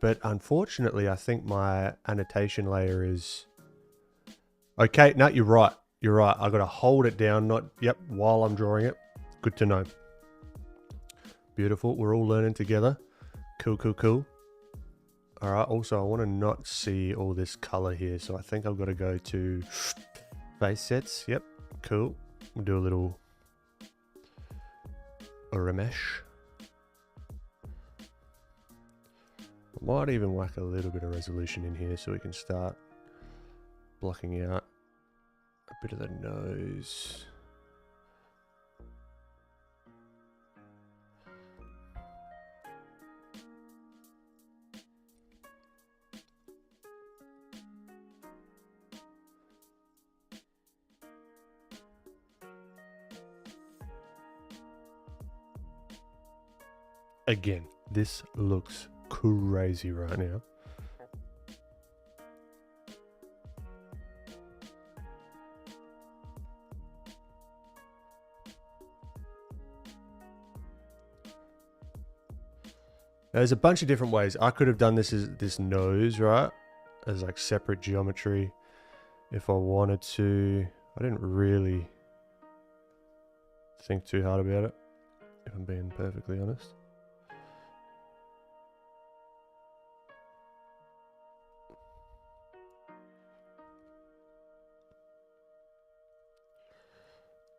But unfortunately, I think my annotation layer is... Okay, no, you're right. You're right. I've got to hold it down, while I'm drawing it. Good to know. Beautiful. We're all learning together. Cool, cool, cool. All right. Also, I want to not see all this color here. So I think I've got to go to face sets. Yep. Cool. We'll do a little remesh. Might even whack a little bit of resolution in here so we can start blocking out a bit of the nose. Again, this looks crazy right now. There's a bunch of different ways. I could have done this as this nose, right? As like separate geometry if I wanted to. I didn't really think too hard about it, if I'm being perfectly honest.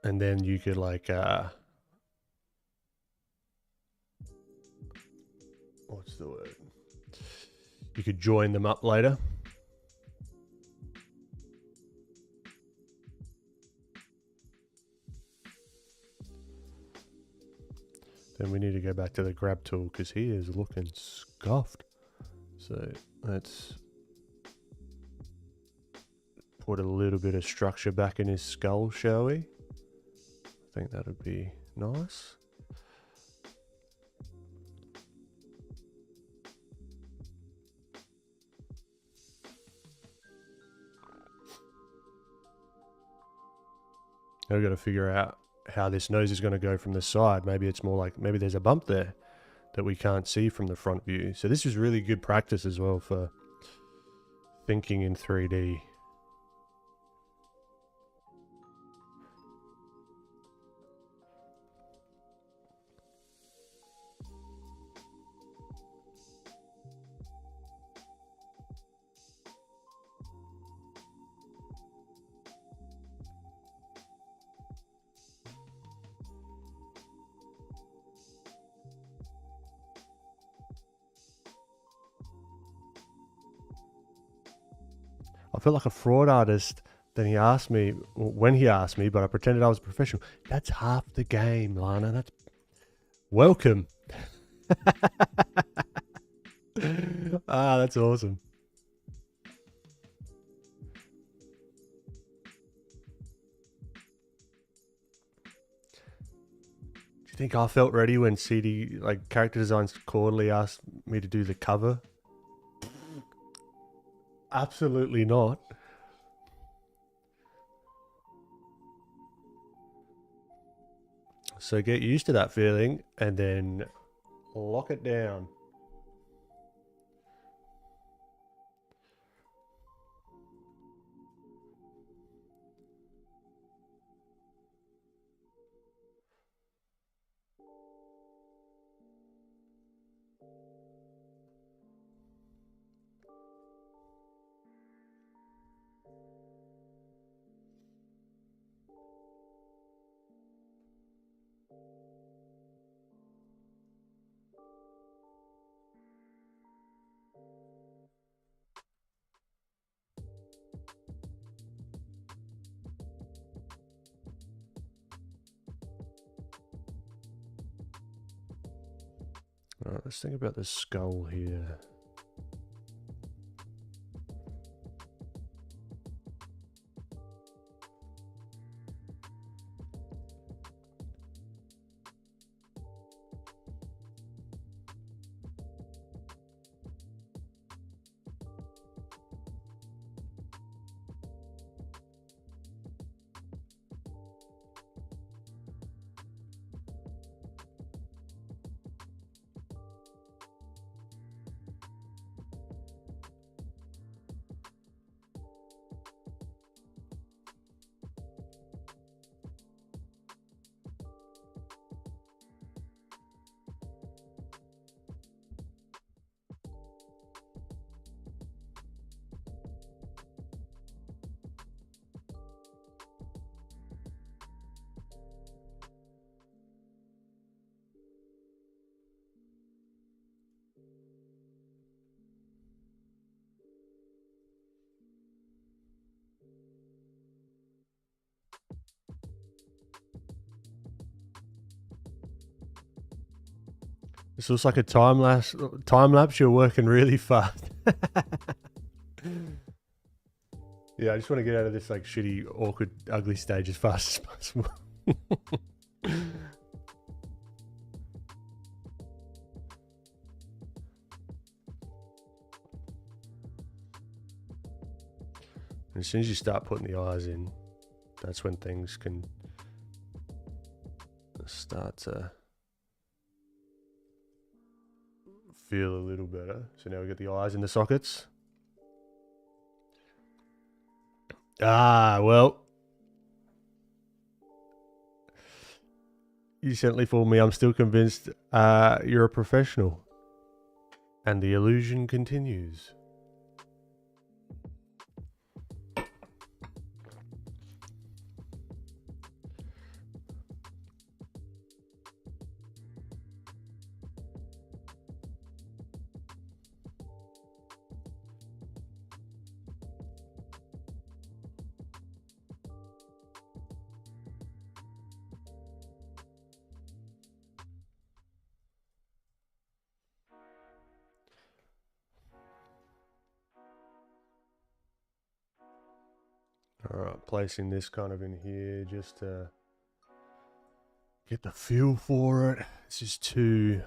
And then you could like, what's the word? You could join them up later. Then we need to go back to the grab tool because he is looking scuffed. So let's put a little bit of structure back in his skull, shall we? I think that would be nice. I've got to figure out how this nose is going to go from the side. Maybe it's more like, maybe there's a bump there that we can't see from the front view. So this is really good practice as well for thinking in 3D. I felt like a fraud artist. Then he asked me, when he asked me, but I pretended I was a professional. That's half the game, Lana. That's welcome. Ah, that's awesome. Do you think I felt ready when CD, like Character Designs Quarterly, asked me to do the cover? Absolutely not. So get used to that feeling and then lock it down. All right, let's think about the skull here. This looks like a time lapse. You're working really fast. Yeah, I just want to get out of this like shitty, awkward, ugly stage as fast as possible. As soon as you start putting the eyes in, that's when things can start to feel a little better. So now we get the eyes in the sockets. Ah, well. You certainly fooled me. I'm still convinced you're a professional. And the illusion continues. Alright, placing this kind of in here just to get the feel for it. This is too...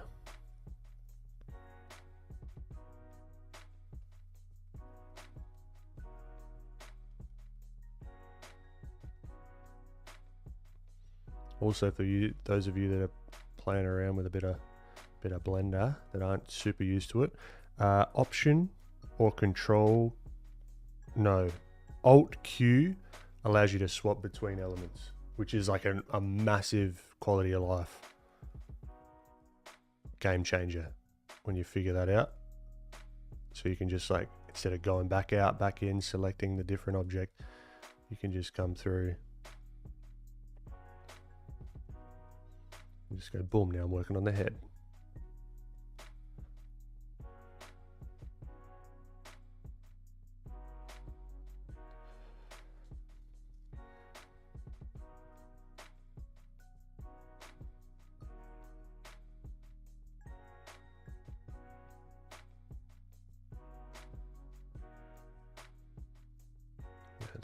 Also for you, those of you that are playing around with a bit of Blender that aren't super used to it, Option or Control, no, Alt Q allows you to swap between elements, which is like a massive quality of life game changer when you figure that out. So you can just like, instead of going back out, back in, selecting the different object, you can just come through and just go boom, now I'm working on the head.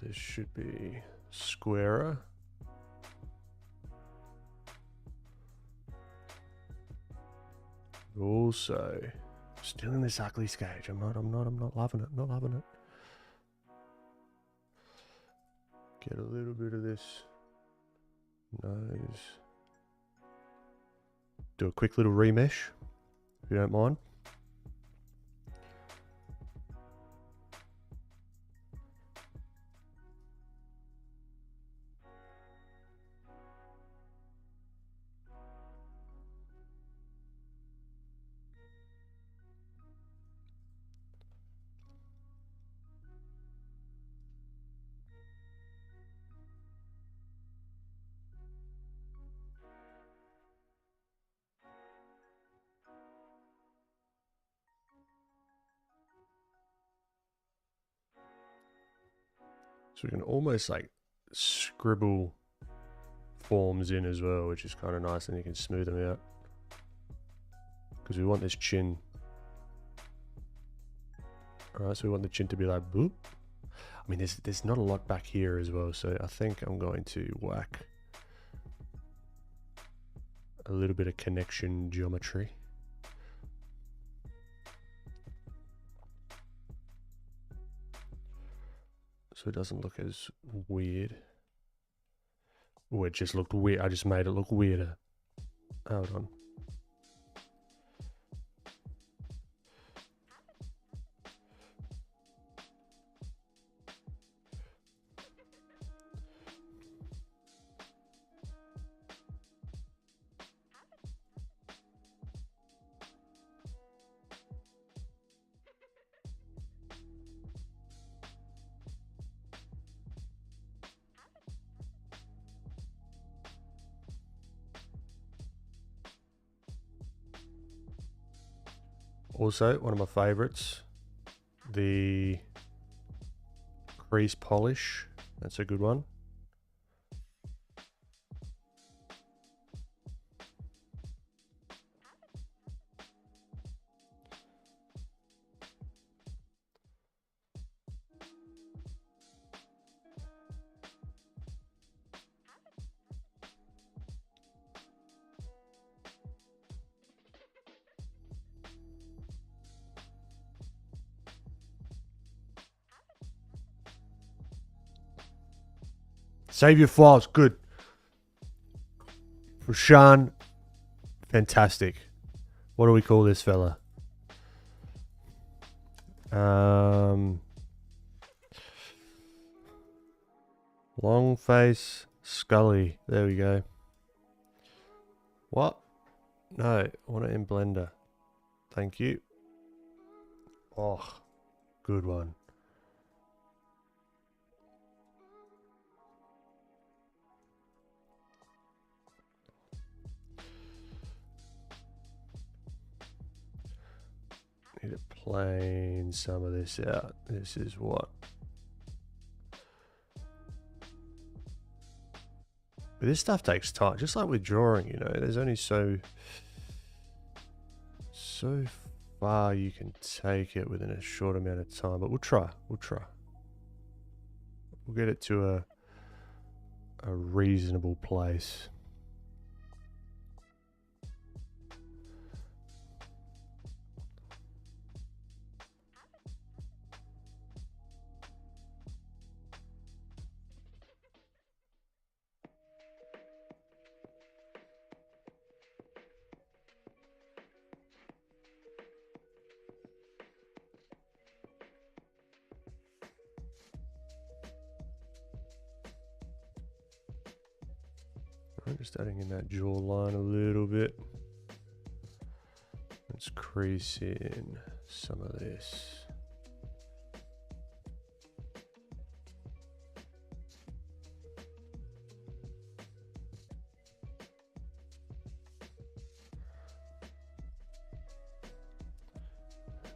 This should be squarer. Also, still in this ugly stage. I'm not loving it. Not loving it. Get a little bit of this nose. Do a quick little remesh, if you don't mind. So we can almost like scribble forms in as well, which is kind of nice, and you can smooth them out. Because we want this chin. Alright, so we want the chin to be like boop. I mean, there's not a lot back here as well, so I think I'm going to whack a little bit of connection geometry. So it doesn't look as weird. Oh, it just looked weird. I just made it look weirder. Hold on. Also, one of my favorites, the crease polish. That's a good one. Save your files. Good. Rashan, fantastic. What do we call this fella? Long face Scully. There we go. What? No, I want it in Blender. Thank you. Oh, good one. Need to plane some of this out. This is what. But this stuff takes time, just like with drawing, you know, there's only so far you can take it within a short amount of time, but we'll try. We'll get it to a reasonable place. I'm just adding in that jawline a little bit. Let's crease in some of this.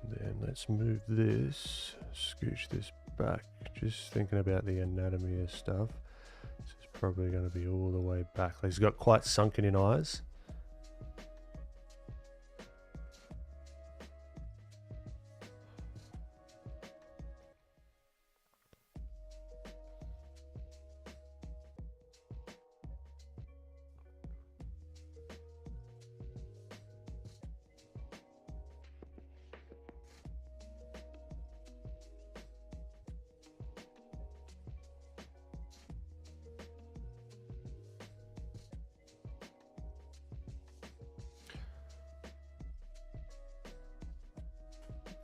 Then let's move this, scooch this back. Just thinking about the anatomy of stuff. This is probably going to be all the way back. He's got quite sunken in eyes.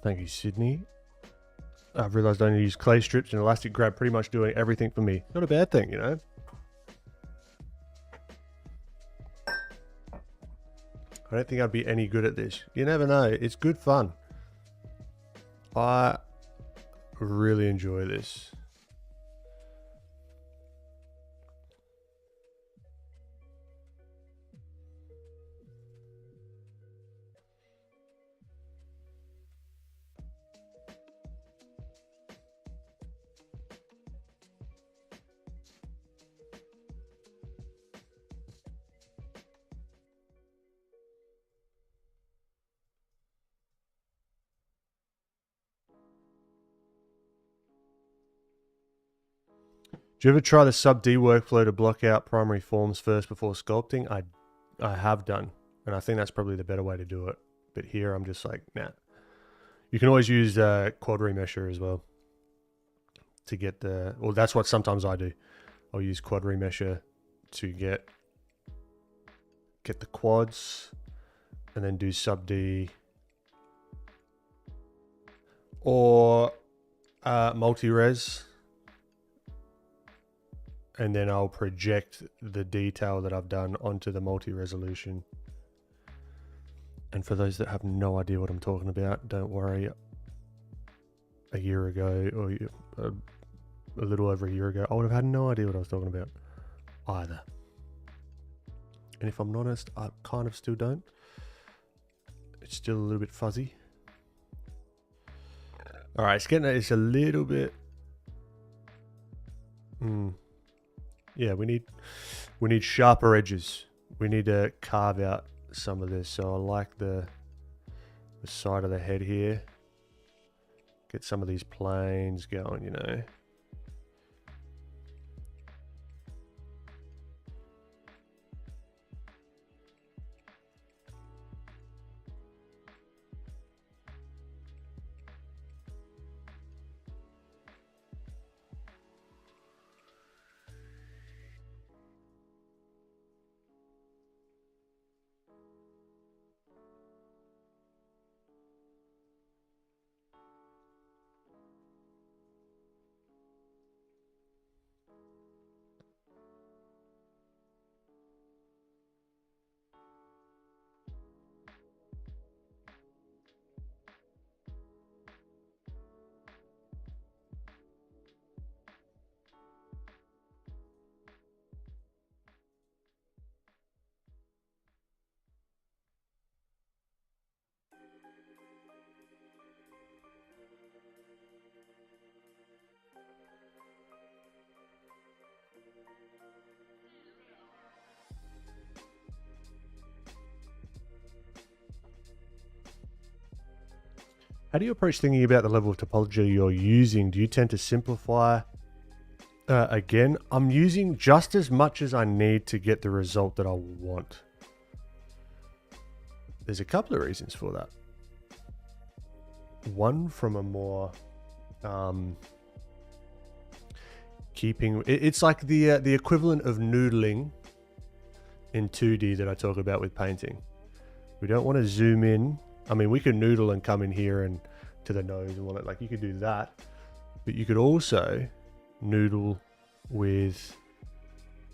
Thank you, Sydney. I've realized I need to use clay strips and elastic grab, pretty much doing everything for me. Not a bad thing, you know. I don't think I'd be any good at this. You never know. It's good fun. I really enjoy this. Do you ever try the sub D workflow to block out primary forms first before sculpting? I have done, and I think that's probably the better way to do it. But here I'm just like, nah. You can always use quad remesher as well to get the, well, that's what sometimes I do. I'll use quad remesher to get the quads and then do sub D or multi-res. And then I'll project the detail that I've done onto the multi-resolution. And for those that have no idea what I'm talking about, don't worry. A year ago, or a little over a year ago, I would have had no idea what I was talking about either. And if I'm honest, I kind of still don't. It's still a little bit fuzzy. All right, it's a little bit. Yeah, we need sharper edges. We need to carve out some of this. So I like the side of the head here. Get some of these planes going, you know. How do you approach thinking about the level of topology you're using? Do you tend to simplify? Again, I'm using just as much as I need to get the result that I want. There's a couple of reasons for that. One, from a more it's like the equivalent of noodling in 2D that I talk about with painting. We don't want to zoom in. I mean, we can noodle and come in here and to the nose and all that. Like, you could do that, but you could also noodle with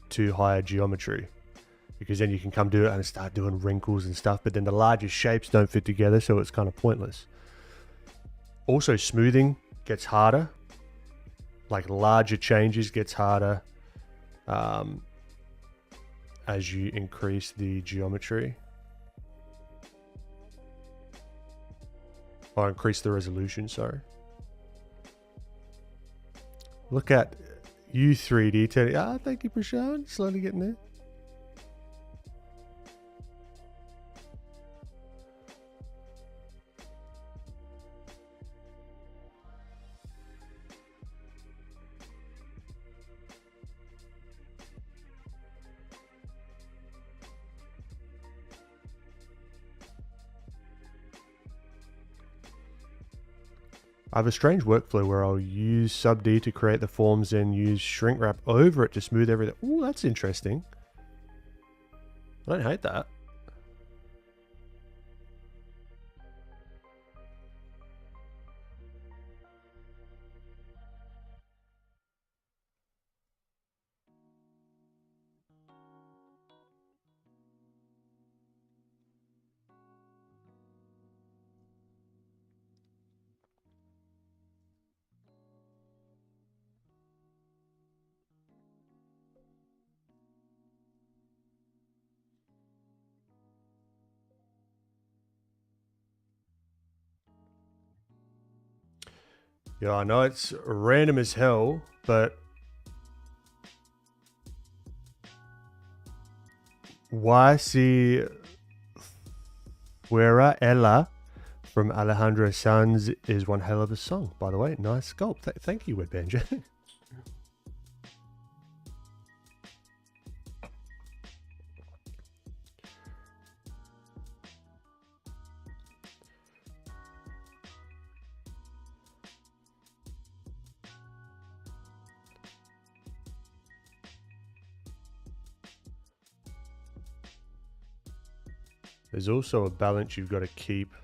too high a geometry, because then you can come do it and start doing wrinkles and stuff, but then the larger shapes don't fit together, so it's kind of pointless. Also, smoothing gets harder. Like, larger changes gets harder as you increase the geometry. Or increase the resolution, sorry. Look at you 3D Teddy. Ah, thank you for showing. Slowly getting there. I have a strange workflow where I'll use sub D to create the forms and use shrink wrap over it to smooth everything. Oh, that's interesting. I don't hate that. Yeah, I know it's random as hell, but why si Fuera Ella from Alejandro Sanz is one hell of a song, by the way. Nice sculpt. Thank you, WebBanjo. There's also a balance you've got to keep,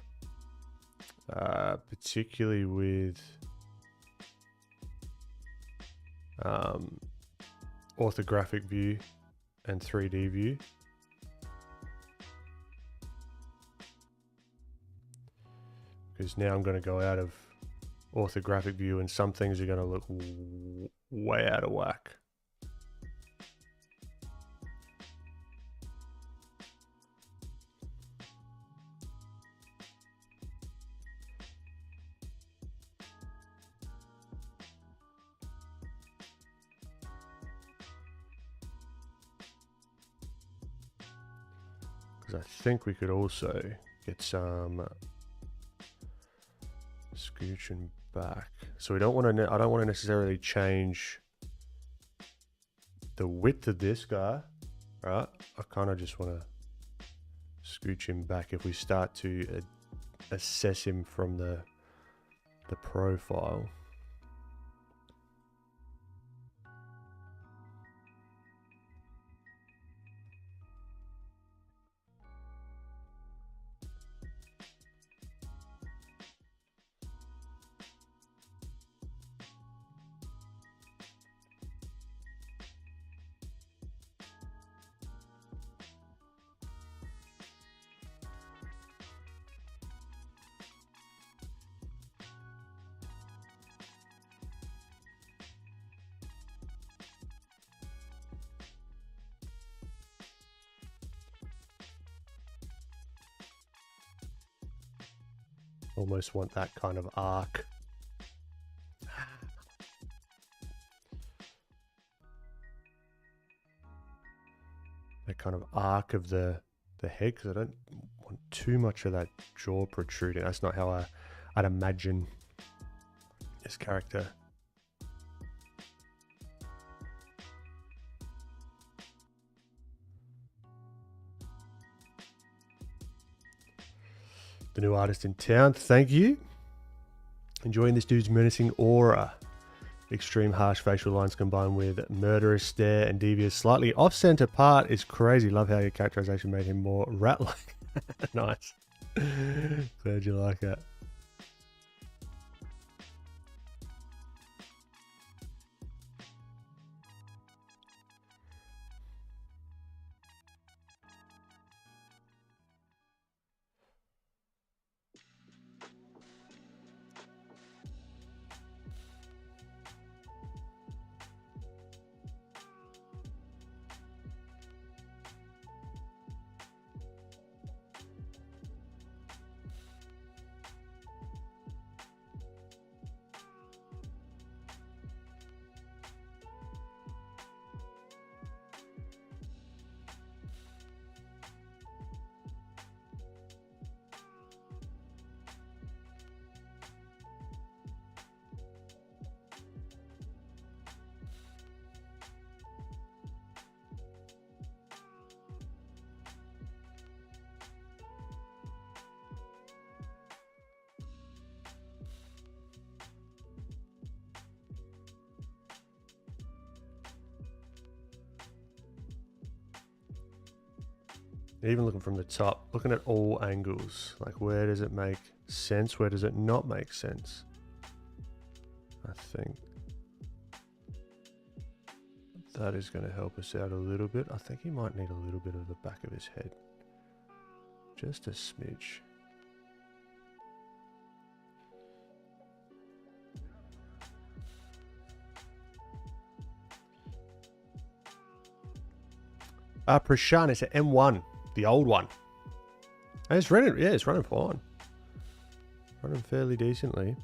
particularly with orthographic view and 3D view. Because now I'm going to go out of orthographic view and some things are going to look way out of whack. Because I think we could also get some scooching back. So we don't want to. I don't want to necessarily change the width of this guy, right? I kind of just want to scooch him back if we start to assess him from the profile. Almost want that kind of arc. That kind of arc of the head, because I don't want too much of that jaw protruding. That's not how I'd imagine this character. The new artist in town, thank you. Enjoying this dude's menacing aura. Extreme harsh facial lines combined with murderous stare and devious, slightly off-center part is crazy. Love how your characterization made him more rat-like. Nice. Glad you like that. Even looking from the top, looking at all angles, like where does it make sense, where does it not make sense? I think that is going to help us out a little bit. I think he might need a little bit of the back of his head, just a smidge. Prashan is at M1, the old one. And it's running, yeah, it's running fine. Running fairly decently.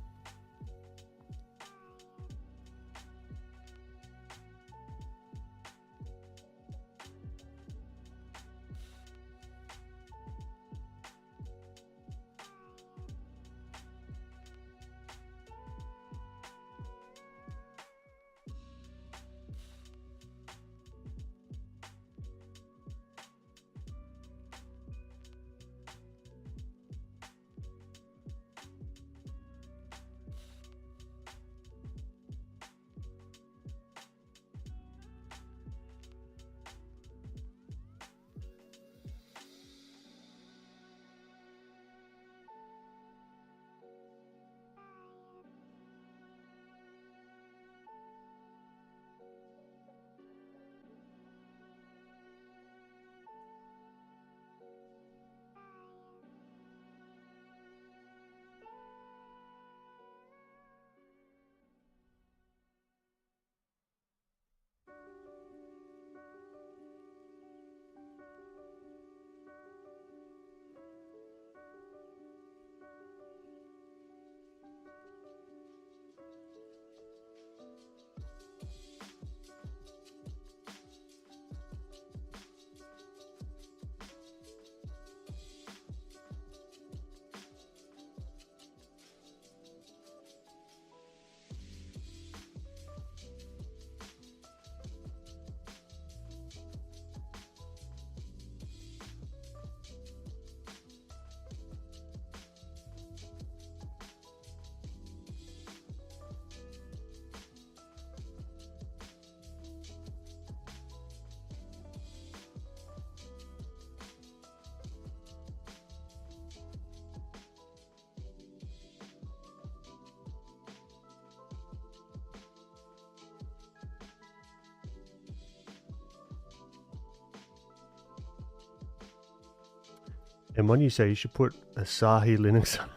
And when you say you should put Asahi Linux on.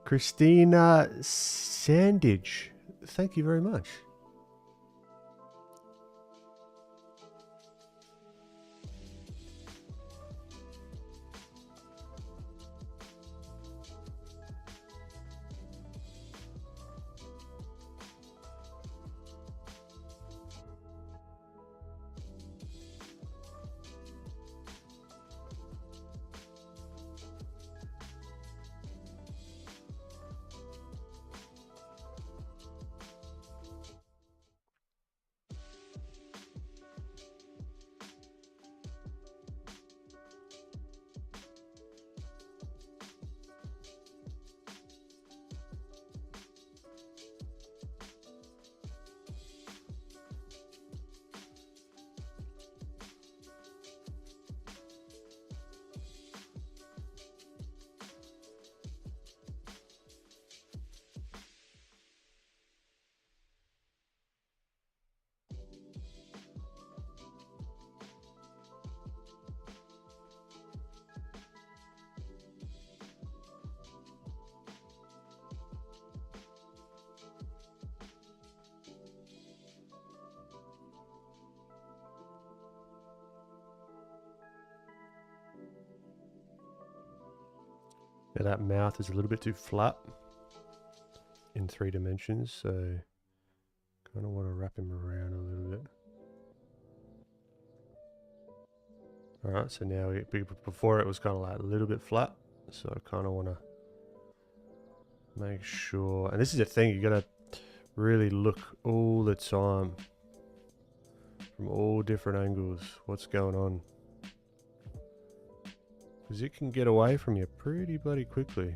Christina Sandage, thank you very much. Now that mouth is a little bit too flat in 3 dimensions, so kind of want to wrap him around a little bit. Alright, so now before it was kind of like a little bit flat, so I kind of want to make sure, and this is the thing, you got to really look all the time from all different angles what's going on, because it can get away from you pretty bloody quickly.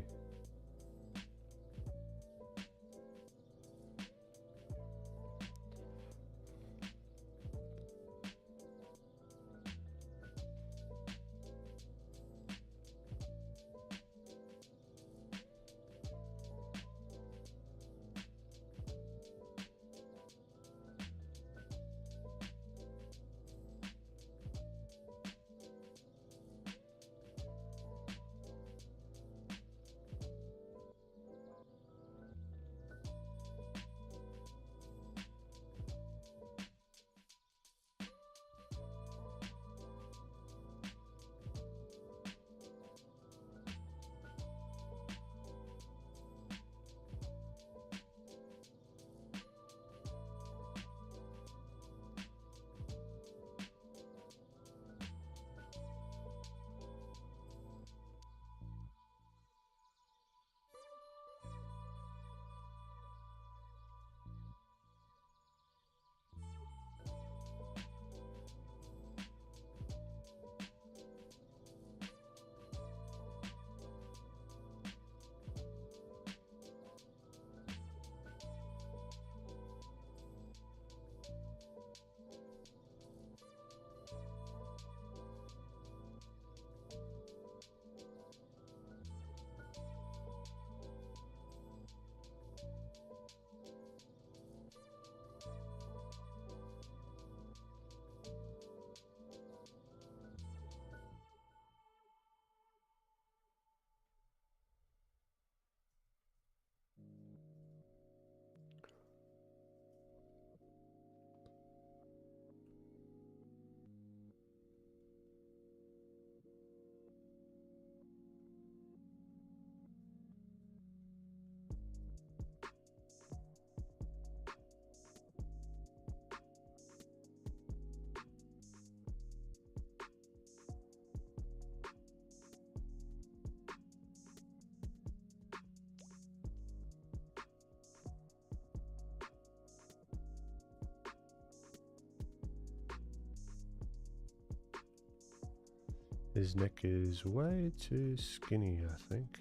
His neck is way too skinny, I think.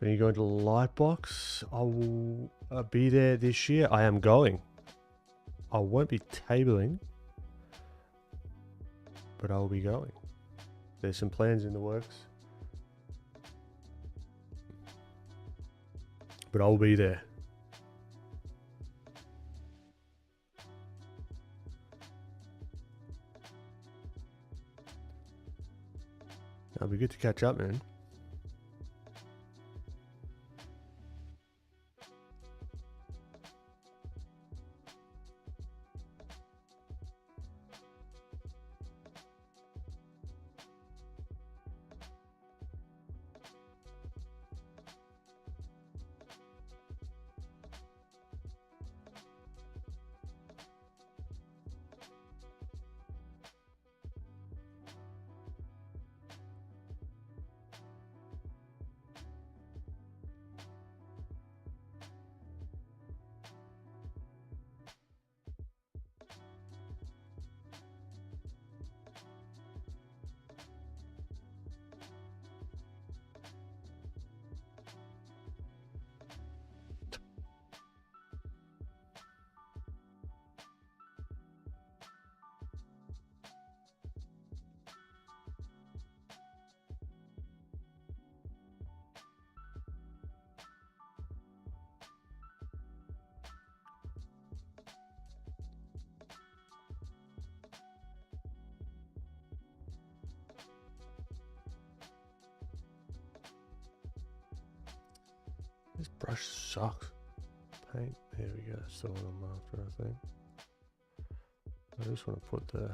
When you go into Lightbox, I will be there this year. I am going. I won't be tabling, but I will be going. There's some plans in the works, but I'll be there. It'll be good to catch up, man. This brush sucks. Paint. There we go. That's the one I'm after, I think. I just want to put the...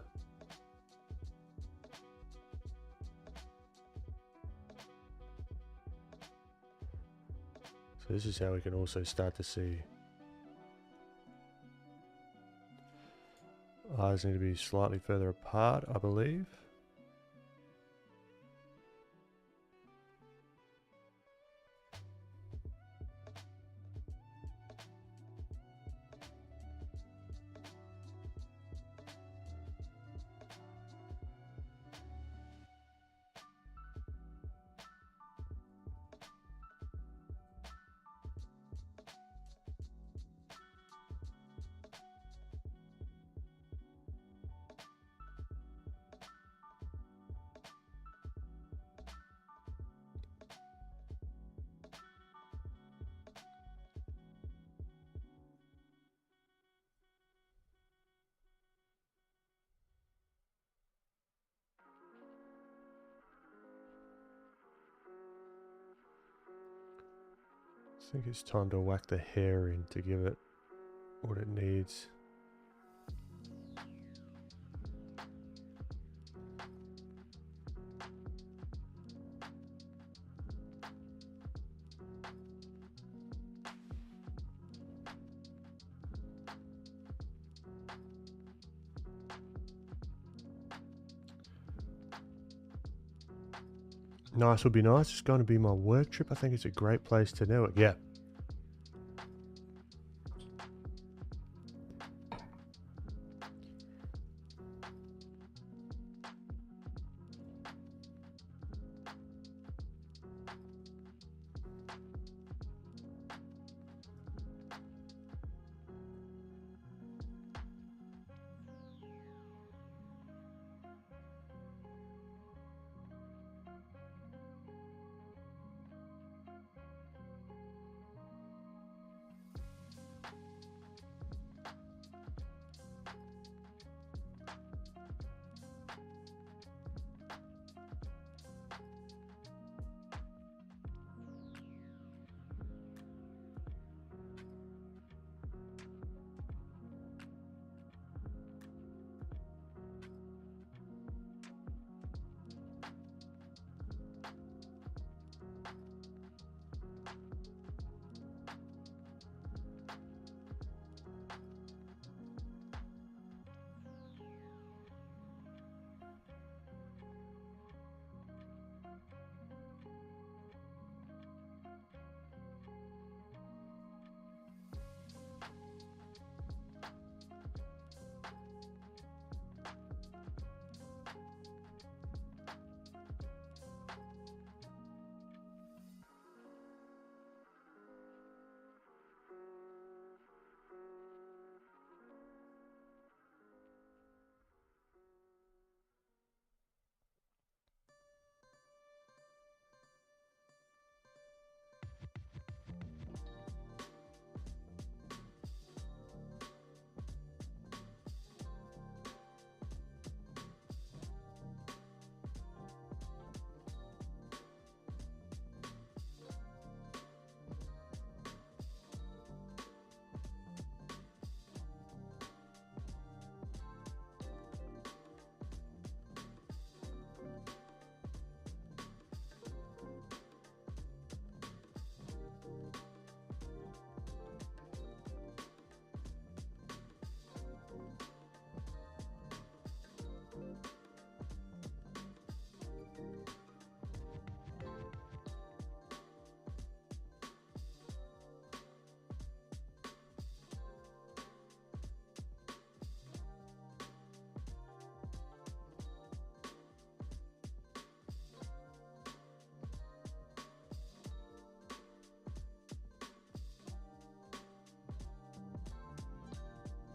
So this is how we can also start to see... Eyes need to be slightly further apart, I believe. I think it's time to whack the hair in to give it what it needs. Nice would be nice. It's going to be my work trip. I think it's a great place to do it. Yeah.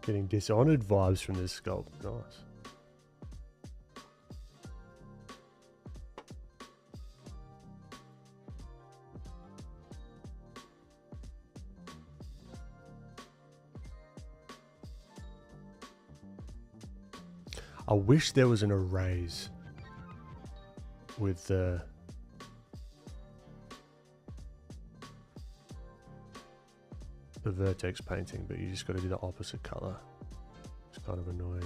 Getting Dishonored vibes from this sculpt. Nice. I wish there was an erase with the vertex painting, but you just got to do the opposite color. It's kind of annoying.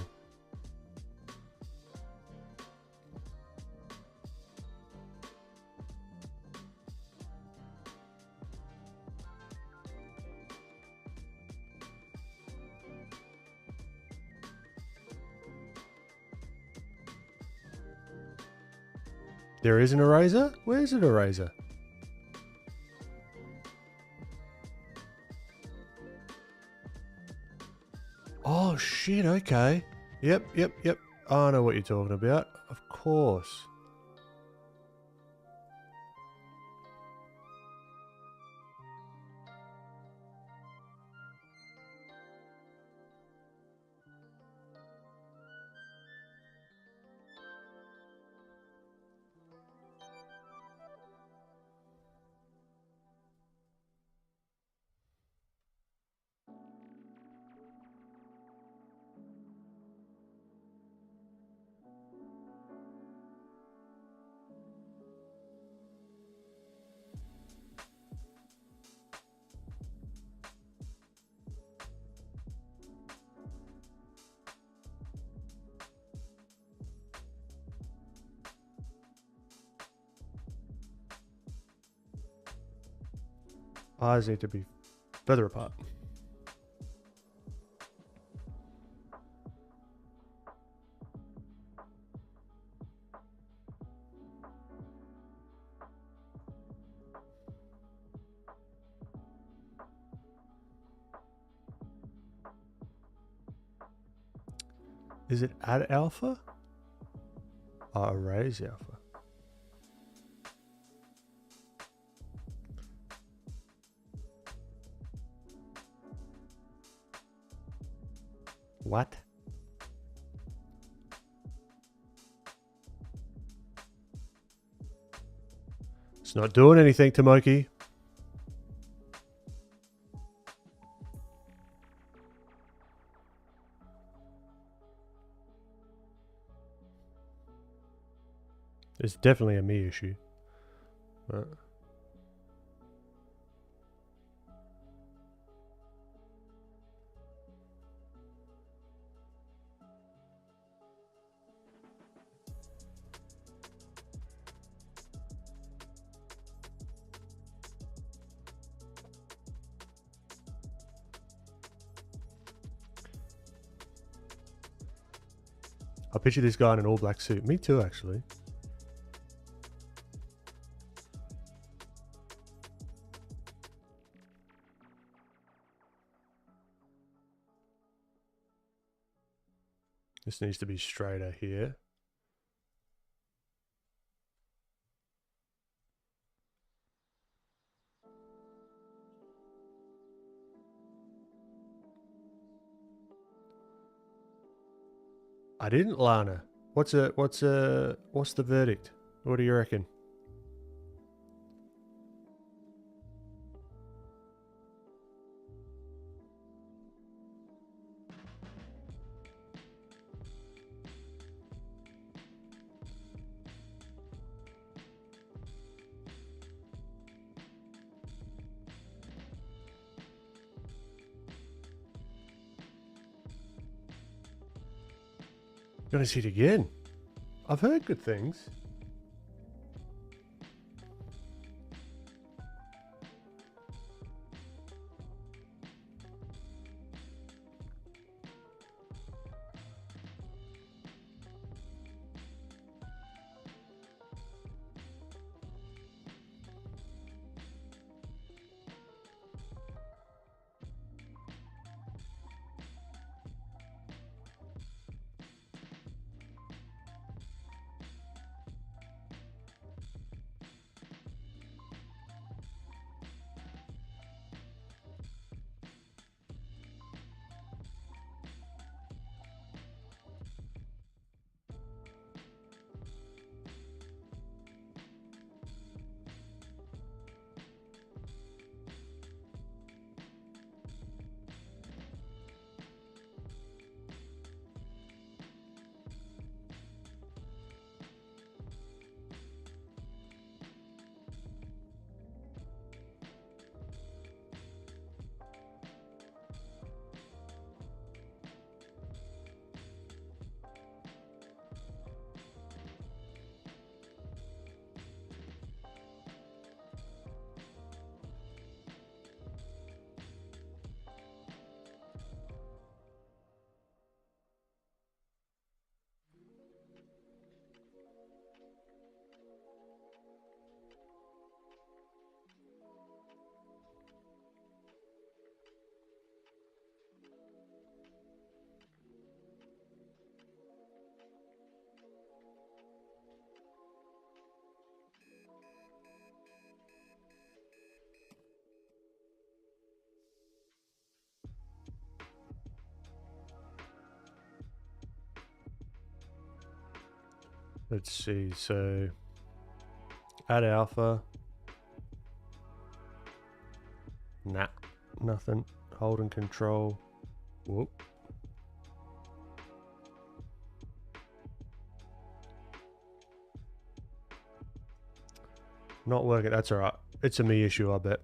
There is an eraser? Where's an eraser? Oh shit, okay. Yep. I know what you're talking about. Of course. Eyes need to be further apart. Is it add alpha? Erase alpha. What? It's not doing anything, Tomoki. It's definitely a me issue. But I picture this guy in an all black suit. Me too, actually. This needs to be straighter here. I didn't, Lana. What's the verdict? What do you reckon? Gonna see it again. I've heard good things. Let's see, so add alpha. Nah, nothing. Hold and control. Whoop. Not working, that's alright. It's a me issue, I bet.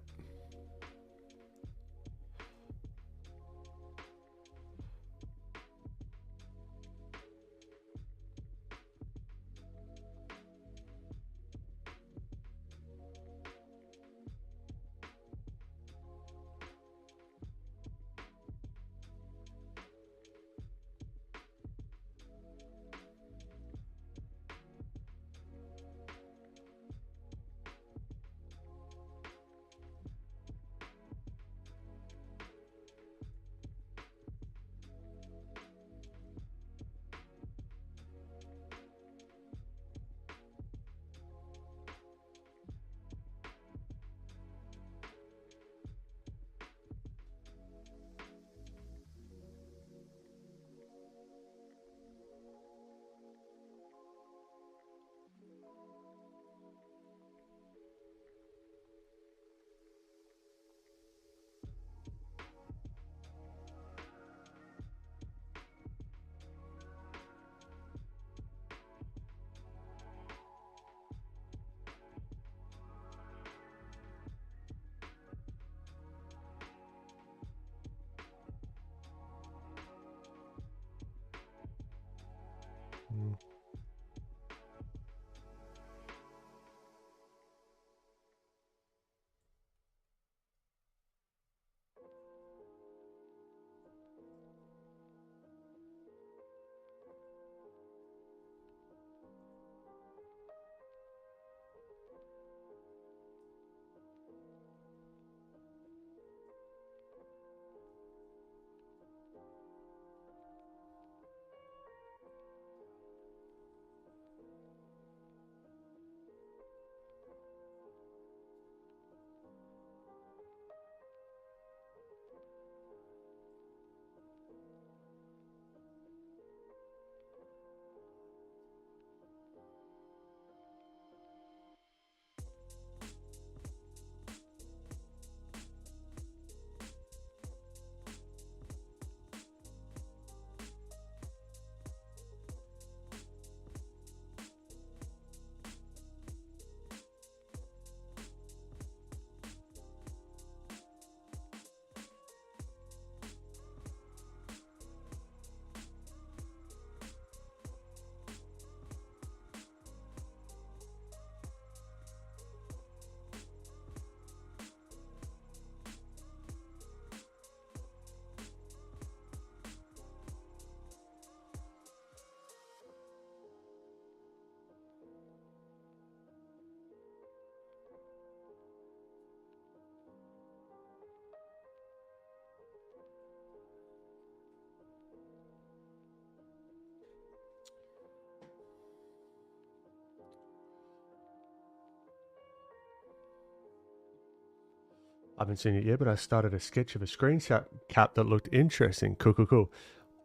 I haven't seen it yet, but I started a sketch of a screen cap that looked interesting. Cool.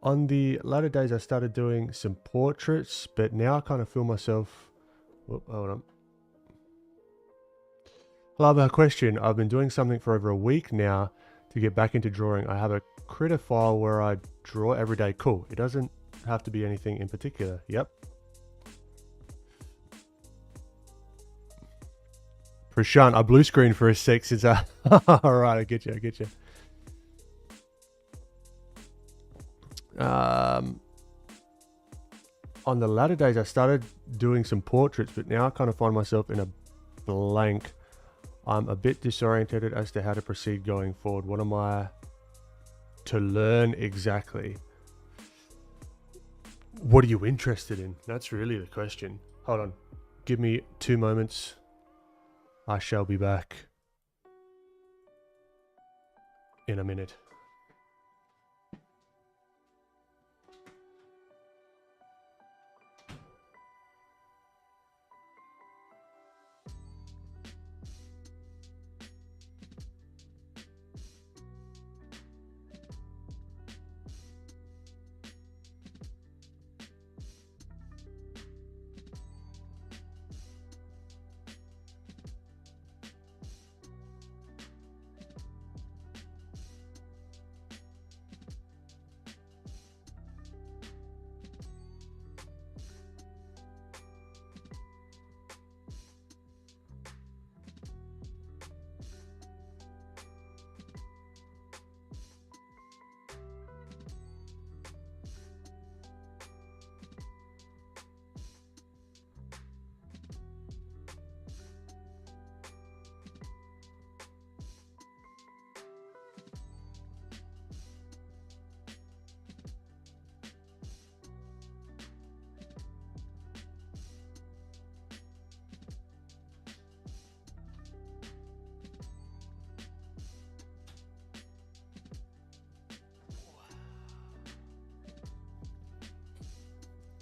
On the latter days, I started doing some portraits, but now I kind of feel myself... Whoop, hold on. I'll have a question. I've been doing something for over a week now to get back into drawing. I have a critter file where I draw every day. Cool. It doesn't have to be anything in particular. Yep. Prashant, I blue screen for a sec since I... Alright, I get you. On the latter days, I started doing some portraits, but now I kind of find myself in a blank. I'm a bit disorientated as to how to proceed going forward. What am I to learn exactly? What are you interested in? That's really the question. Hold on. Give me 2 moments. I shall be back in a minute.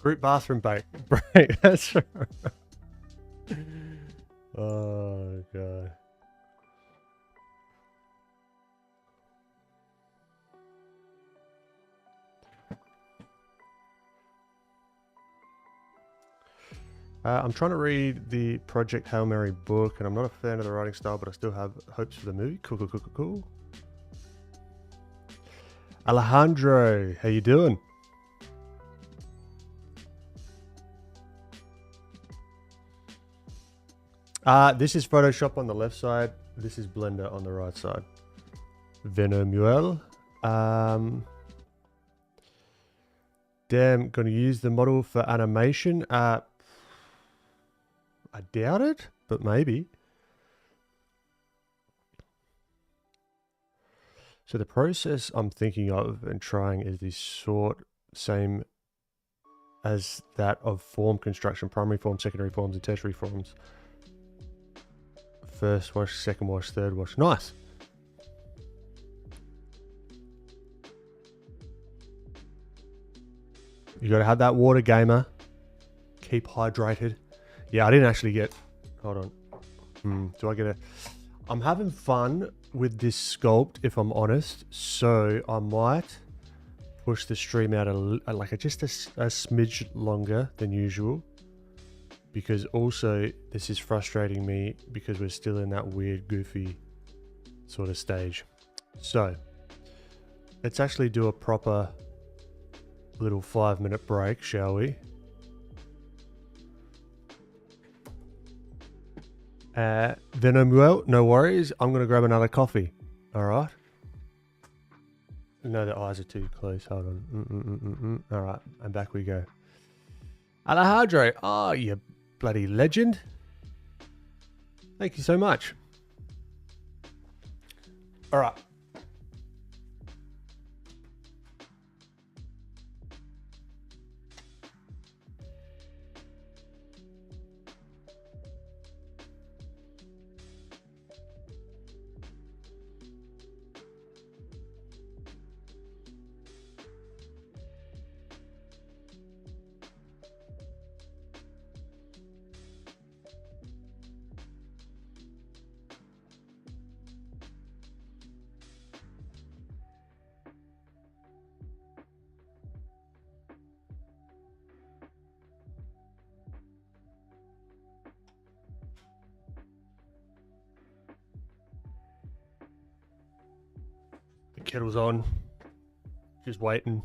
Group bathroom break. That's right. Oh, God. I'm trying to read the Project Hail Mary book, and I'm not a fan of the writing style, but I still have hopes for the movie. Cool. Alejandro, how you doing? This is Photoshop on the left side. This is Blender on the right side. Venomuel. Damn, gonna use the model for animation. I doubt it, but maybe. So the process I'm thinking of and trying is this same as that of form construction: primary forms, secondary forms, and tertiary forms. First wash, second wash, third wash. Nice. You gotta have that water, gamer. Keep hydrated. Yeah, I didn't actually get... Hold on. Do I get a... I'm having fun with this sculpt, if I'm honest. So I might push the stream out just a smidge longer than usual. Because also, this is frustrating me because we're still in that weird, goofy sort of stage. So, let's actually do a proper little 5-minute break, shall we? Venomuel, no worries. I'm going to grab another coffee. All right. No, the eyes are too close. Hold on. All right. And back we go. Alejandro. Oh, you bloody legend. Thank you so much. All right. The kettle's on. Just waiting.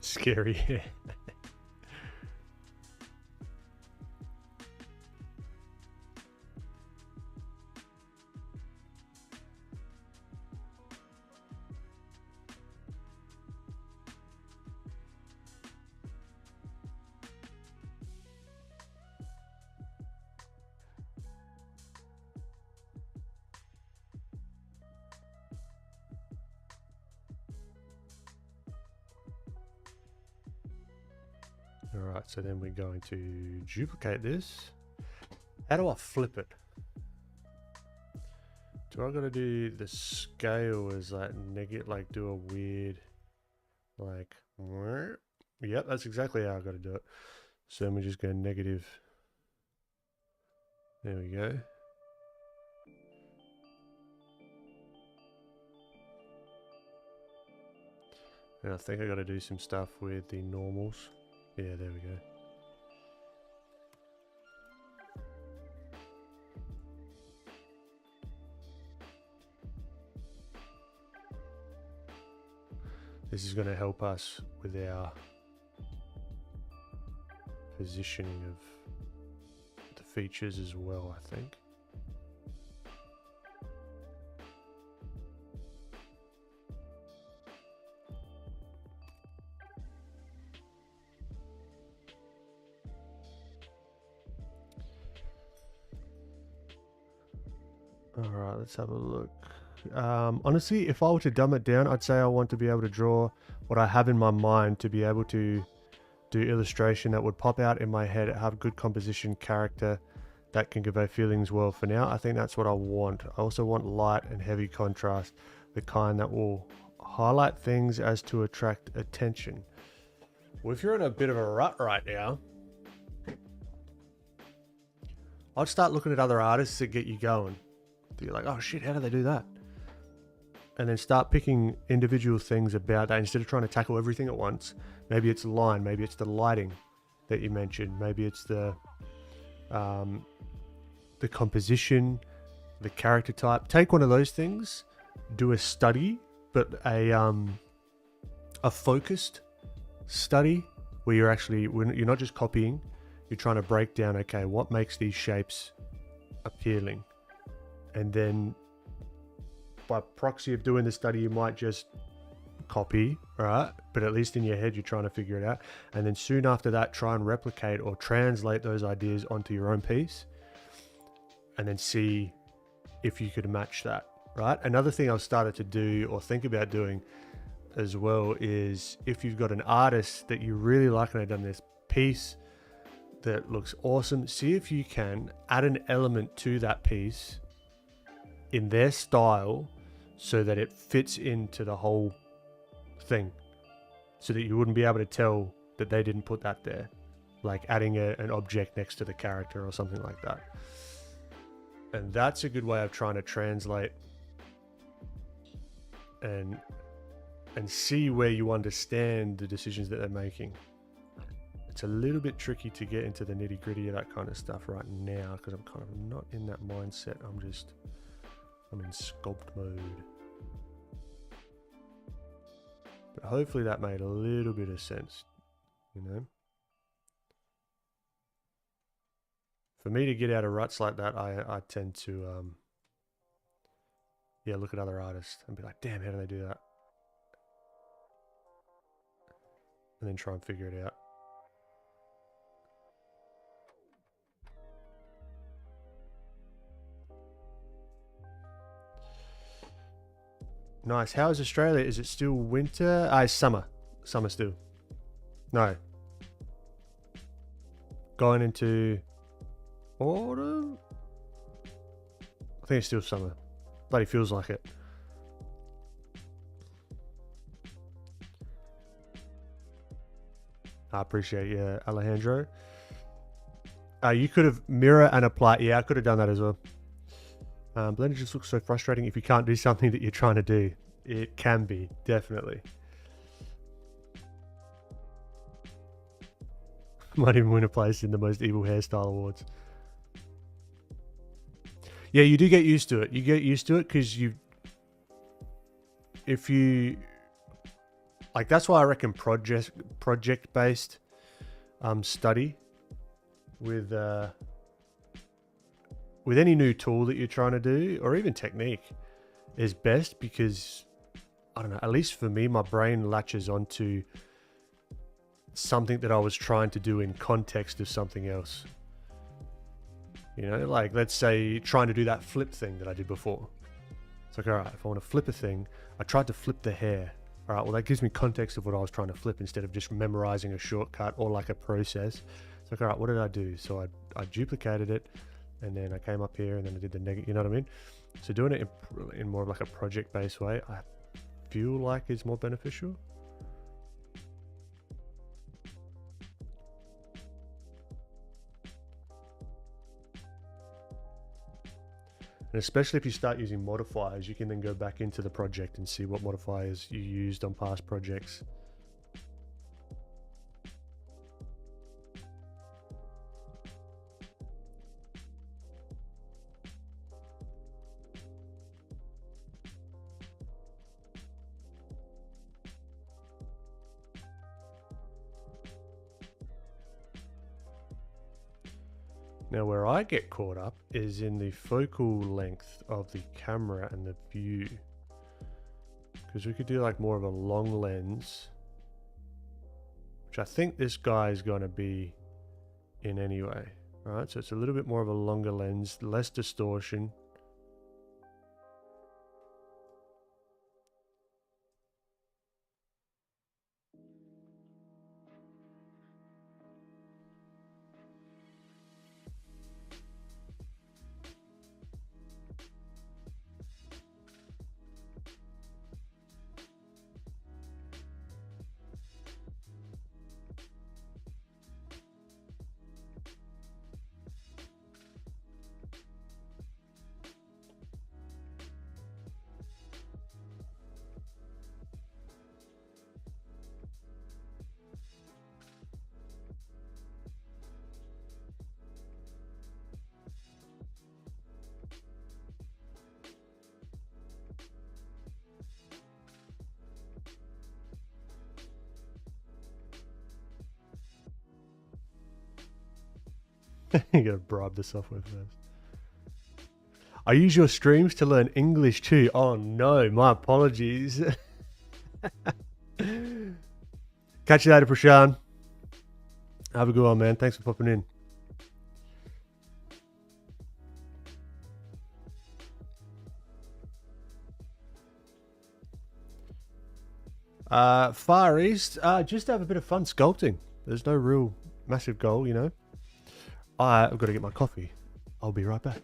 Scary. Alright, so then we're going to duplicate this. How do I flip it? Do I gotta do the scale as like negative, like do a weird, like, yep, that's exactly how I gotta do it. So then we just go negative. There we go. And I think I gotta do some stuff with the normals. Yeah, there we go. This is going to help us with our positioning of the features as well, I think. Alright, let's have a look. Honestly, if I were to dumb it down, I'd say I want to be able to draw what I have in my mind, to be able to do illustration that would pop out in my head, have good composition, character that can convey feelings well. For now, I think that's what I want. I also want light and heavy contrast, the kind that will highlight things as to attract attention. Well, if you're in a bit of a rut right now, I'd start looking at other artists that get you going. You're like, oh shit, how do they do that? And then start picking individual things about that instead of trying to tackle everything at once. Maybe it's line, maybe it's the lighting that you mentioned, maybe it's the composition, the character type. Take one of those things, do a study, but a focused study where you're not just copying, you're trying to break down, okay, what makes these shapes appealing? And then by proxy of doing the study, you might just copy, right? But at least in your head, you're trying to figure it out. And then soon after that, try and replicate or translate those ideas onto your own piece. And then see if you could match that, right? Another thing I've started to do or think about doing as well is, if you've got an artist that you really like and they've done this piece that looks awesome, see if you can add an element to that piece in their style so that it fits into the whole thing, so that you wouldn't be able to tell that they didn't put that there, like adding an object next to the character or something like that. And that's a good way of trying to translate and see where you understand the decisions that they're making. It's a little bit tricky to get into the nitty gritty of that kind of stuff right now because I'm kind of not in that mindset. I'm in sculpt mode. But hopefully that made a little bit of sense, you know? For me to get out of ruts like that, I tend to, look at other artists and be like, damn, how do they do that? And then try and figure it out. Nice. How is Australia? Is it still winter? It's summer. Summer still. No. Going into autumn? I think it's still summer. Bloody feels like it. I appreciate you, Alejandro. You could have mirror and apply. Yeah, I could have done that as well. Blender just looks so frustrating if you can't do something that you're trying to do. It can be, definitely. Might even win a place in the most evil hairstyle awards. Yeah, you do get used to it. You get used to it because if you like that's why I reckon project based study with any new tool that you're trying to do, or even technique, is best, because I don't know, at least for me, my brain latches onto something that I was trying to do in context of something else. You know, like let's say trying to do that flip thing that I did before. It's like, all right, if I want to flip a thing, I tried to flip the hair. All right, well, that gives me context of what I was trying to flip instead of just memorizing a shortcut or like a process. It's like, all right, what did I do? So I duplicated it, and then I came up here and then I did the negative, you know what I mean? So doing it in more of like a project-based way, I feel like is more beneficial. And especially if you start using modifiers, you can then go back into the project and see what modifiers you used on past projects. Now, where I get caught up is in the focal length of the camera and the view, because we could do like more of a long lens, which I think this guy is going to be in anyway. All right, so it's a little bit more of a longer lens, less distortion. You gotta bribe the software first. I use your streams to learn English too. Oh no, my apologies. Catch you later, Prashan. Have a good one, man. Thanks for popping in. Far East, just have a bit of fun sculpting. There's no real massive goal, you know. I've got to get my coffee. I'll be right back.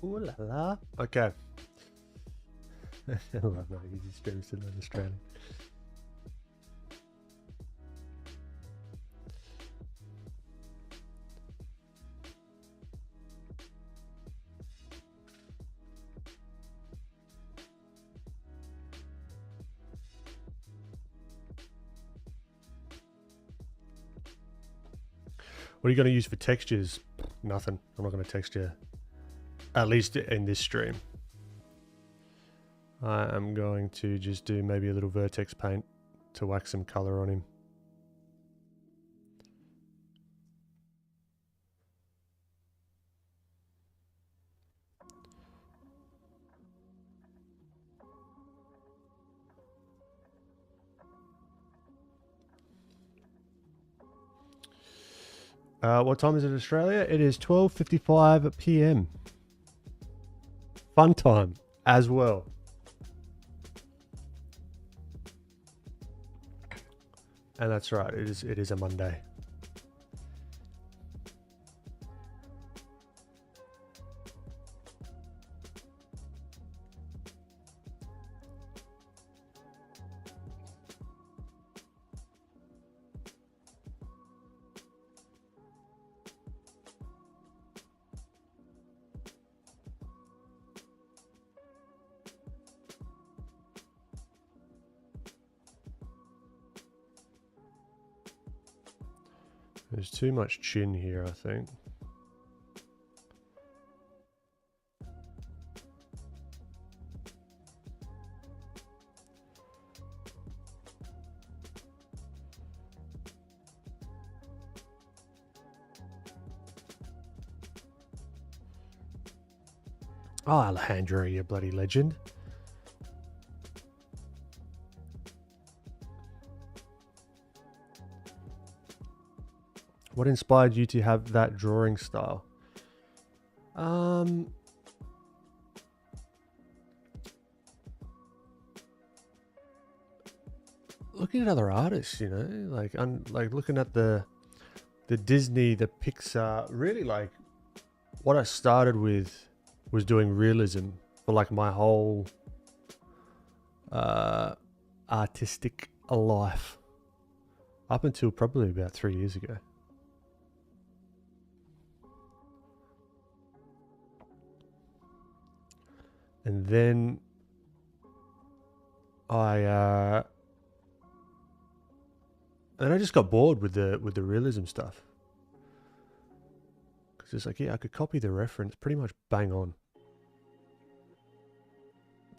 Ooh la la. Okay. I love that easy streams to learn Australian. What are you going to use for textures? Nothing. I'm not going to texture, at least in this stream. I am going to just do maybe a little vertex paint to wax some color on him. What time is it in Australia? It is 12:55 p.m. Fun time as well. And that's right, it is a Monday. There's too much chin here, I think. Oh, Alejandro, you bloody legend. What inspired you to have that drawing style? Looking at other artists, you know, like looking at the Disney, the Pixar. Really, like what I started with was doing realism for like my whole artistic life up until probably about 3 years ago. And then I just got bored with the realism stuff. Cause it's like, yeah, I could copy the reference pretty much bang on.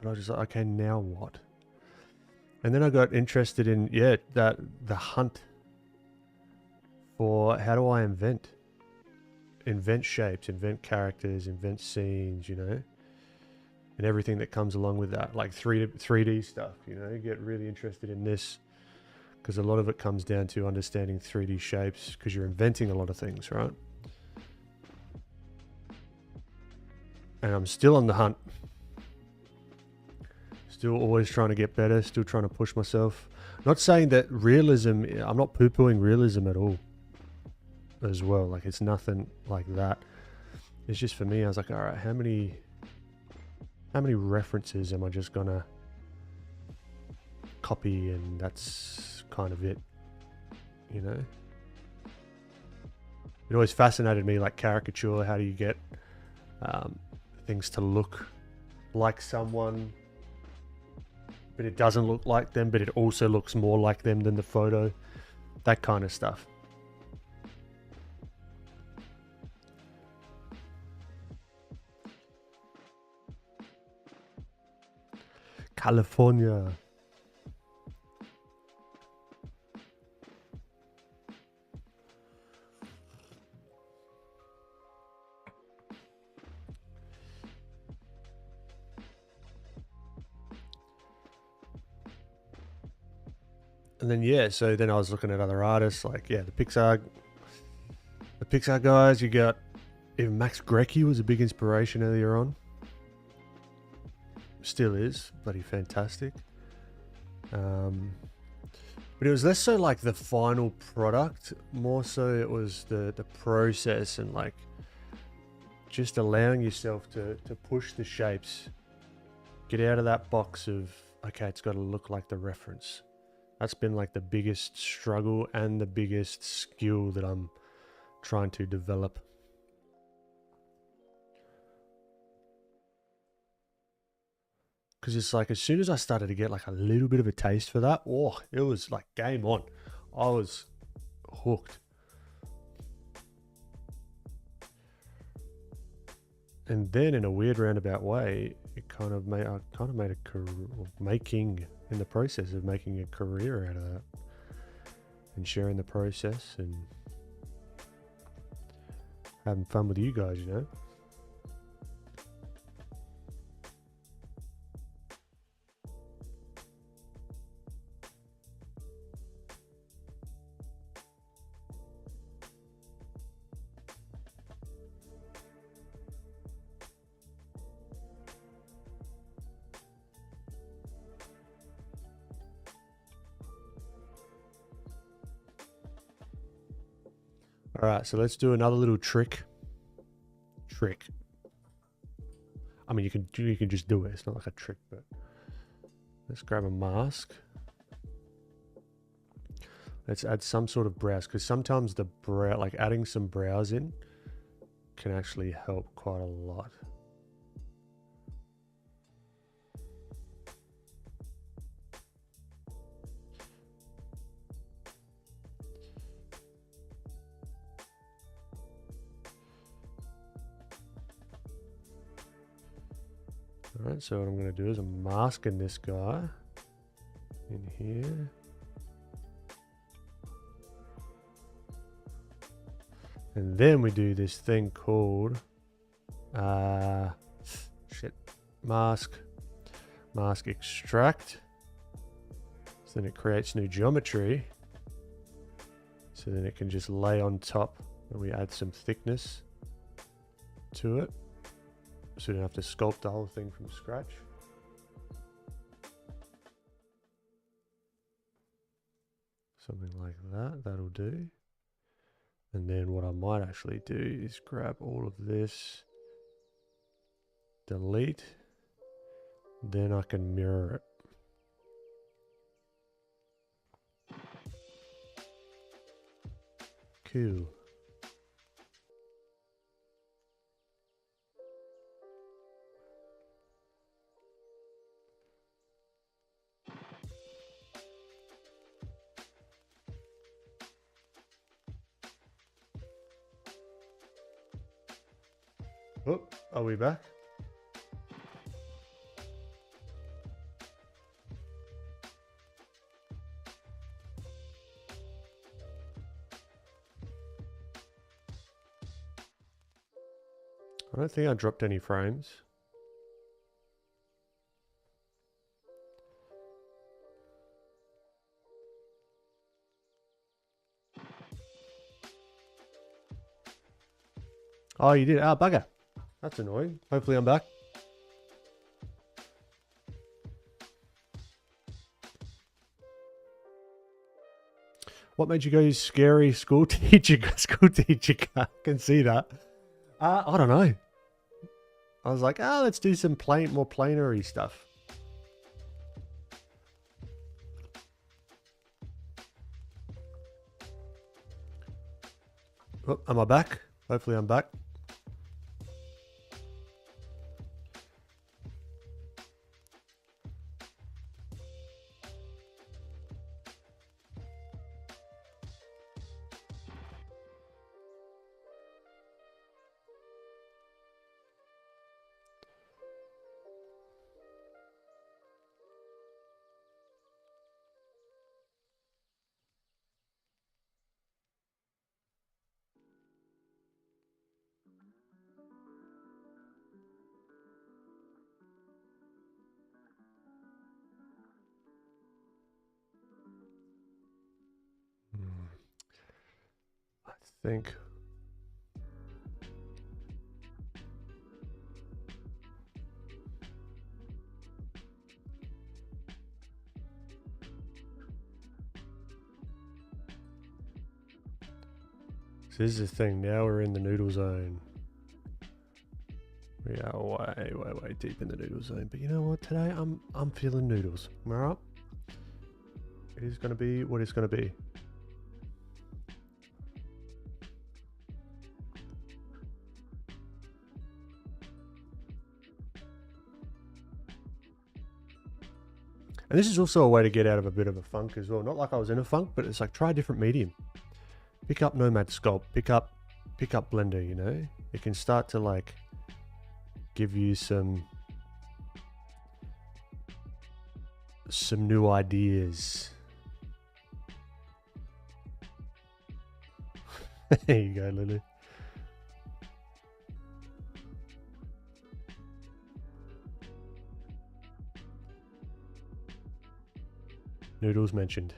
But I was just like, okay, now what? And then I got interested in, the hunt for how do I invent shapes, invent characters, invent scenes, you know, and everything that comes along with that, like 3D stuff, you know, get really interested in this because a lot of it comes down to understanding 3D shapes because you're inventing a lot of things, right? And I'm still on the hunt. Still always trying to get better, still trying to push myself. Not saying that realism, I'm not poo-pooing realism at all as well. Like it's nothing like that. It's just for me, I was like, all right, how many references am I just gonna copy and that's kind of it, you know? It always fascinated me, like caricature. How do you get things to look like someone, but it doesn't look like them, but it also looks more like them than the photo? That kind of stuff. California. And then so then I was looking at other artists, like the Pixar guys. You got even Max Grecki was a big inspiration earlier on. Still is, bloody fantastic. But it was less so like the final product, more so it was the process and like just allowing yourself to push the shapes, get out of that box of, okay, it's got to look like the reference. That's been like the biggest struggle and the biggest skill that I'm trying to develop. Because it's like, as soon as I started to get like a little bit of a taste for that, it was like game on. I was hooked. And then in a weird roundabout way, I kind of made a career, making in the process of making a career out of that and sharing the process and having fun with you guys, you know? All right, so let's do another little trick. I mean, you can just do it. It's not like a trick, but let's grab a mask. Let's add some sort of brows, because sometimes the brow, like adding some brows in, can actually help quite a lot. Alright, so what I'm going to do is I'm masking this guy in here. And then we do this thing called mask extract. So then it creates new geometry. So then it can just lay on top and we add some thickness to it. So we don't have to sculpt the whole thing from scratch. Something like that, that'll do. And then what I might actually do is grab all of this, delete, then I can mirror it. Cool. Oh, are we back? I don't think I dropped any frames. Oh, you did? Ah, bugger. That's annoying. Hopefully I'm back. What made you go scary school teacher? I can see that. I don't know. I was like, let's do some more planery stuff. Oh, am I back? Hopefully I'm back. I think. So this is the thing. Now we're in the noodle zone. We are way deep in the noodle zone. But you know what? Today I'm feeling noodles. Am I right? It is going to be what it's going to be. And this is also a way to get out of a bit of a funk as well. Not like I was in a funk, but it's like try a different medium. Pick up Nomad Sculpt. Pick up Blender. You know, it can start to like give you some new ideas. There you go, Lily. Noodles mentioned.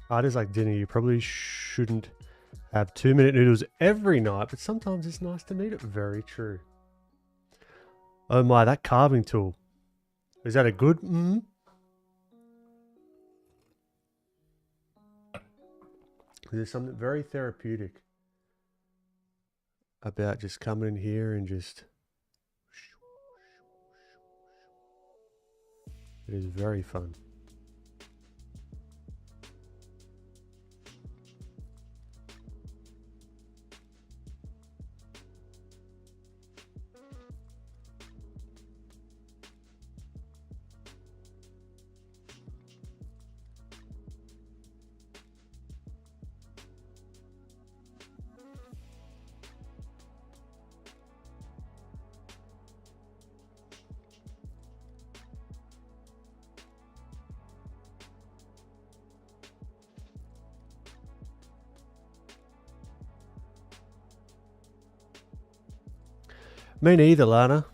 Art is like dinner. You probably shouldn't have 2-minute noodles every night, but sometimes it's nice to need it. Very true. Oh my, that carving tool. Is that a good? There's something very therapeutic about just coming in here and just... It is very fun. Me neither, Lana.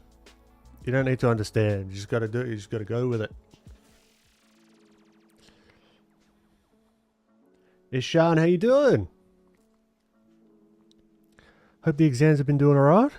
You don't need to understand. You just got to do it. You just got to go with it. Ishan, how you doing? Hope the exams have been doing alright.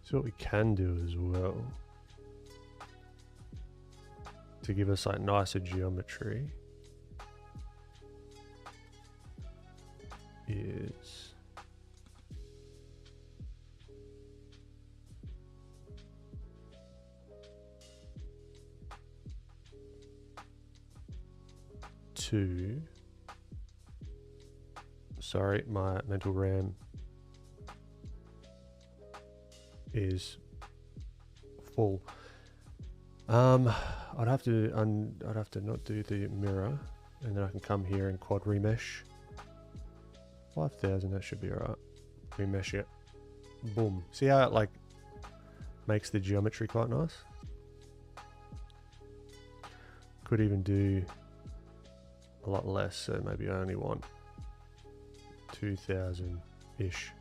So what we can do as well, to give us like nicer geometry, is to... Sorry, my mental RAM is full. I'd have to not do the mirror, and then I can come here and quad remesh. 5,000, that should be alright. Remesh it. Boom. See how it like makes the geometry quite nice? Could even do a lot less, so maybe I only want 2,000-ish.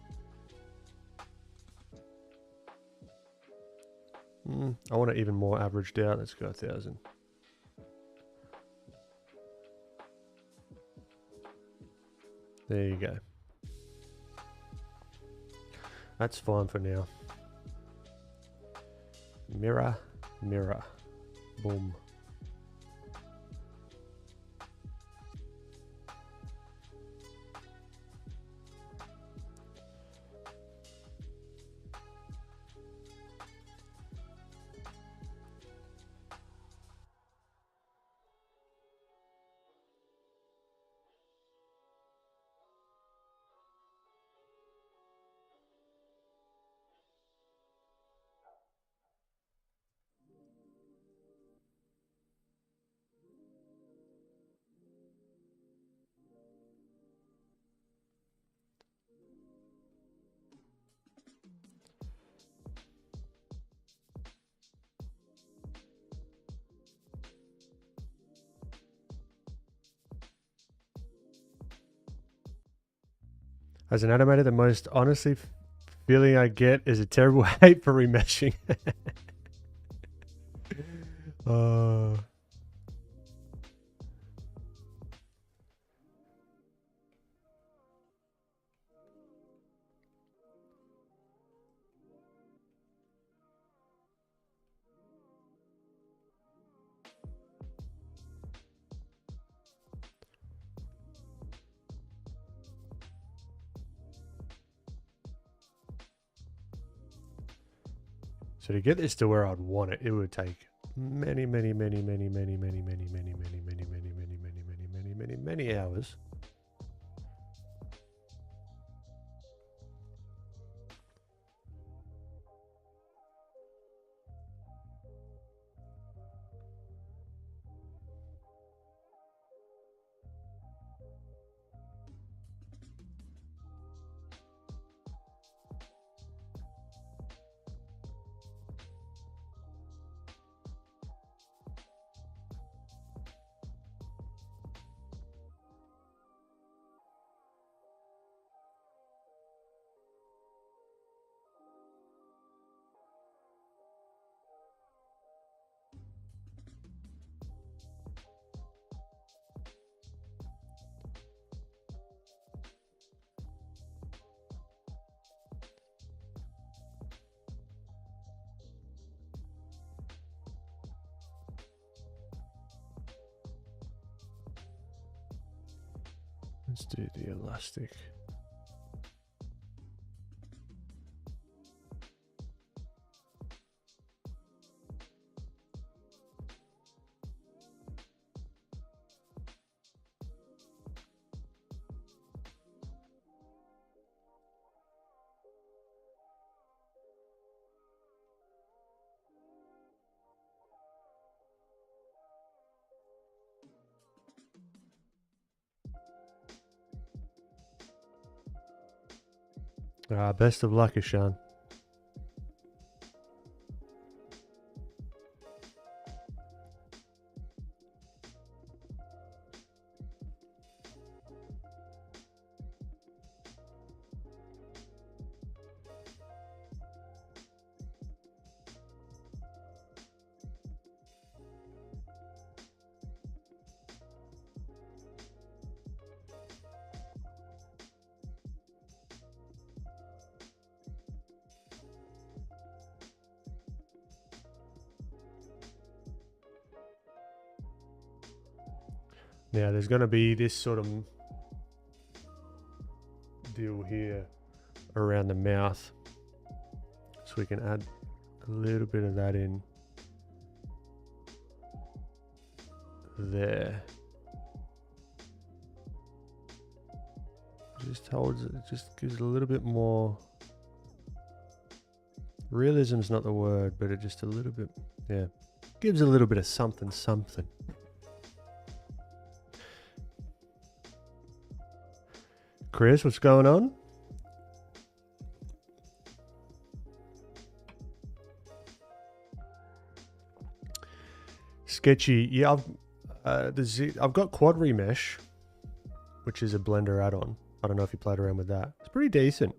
I want it even more averaged out. Let's go 1,000. There you go. That's fine for now. Mirror, mirror. Boom. As an animator, the most honestly feeling I get is a terrible hate for remeshing. So to get this to where I'd want it, it would take many hours. Let's do the elastic. Best of luck, Ishan. Now there's going to be this sort of deal here around the mouth, so we can add a little bit of that in there. Just holds it, just gives it a little bit more. Realism's not the word, but it just a little bit, yeah, gives a little bit of something. Chris, what's going on? Sketchy, yeah. I've got Quad Remesh, which is a Blender add-on. I don't know if you played around with that. It's pretty decent.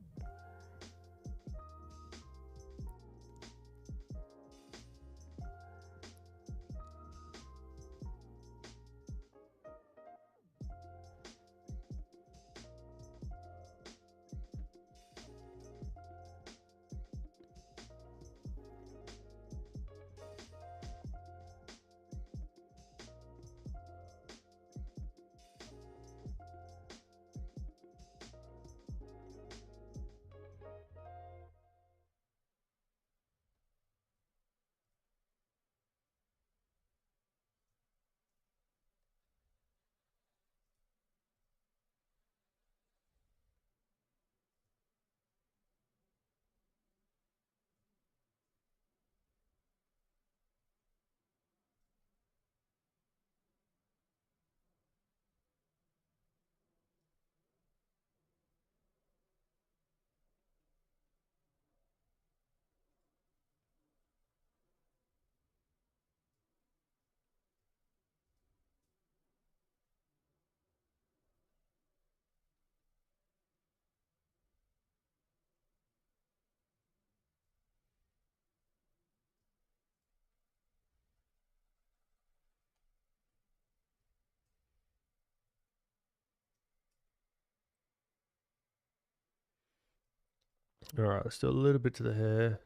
All right, let's do a little bit to the hair.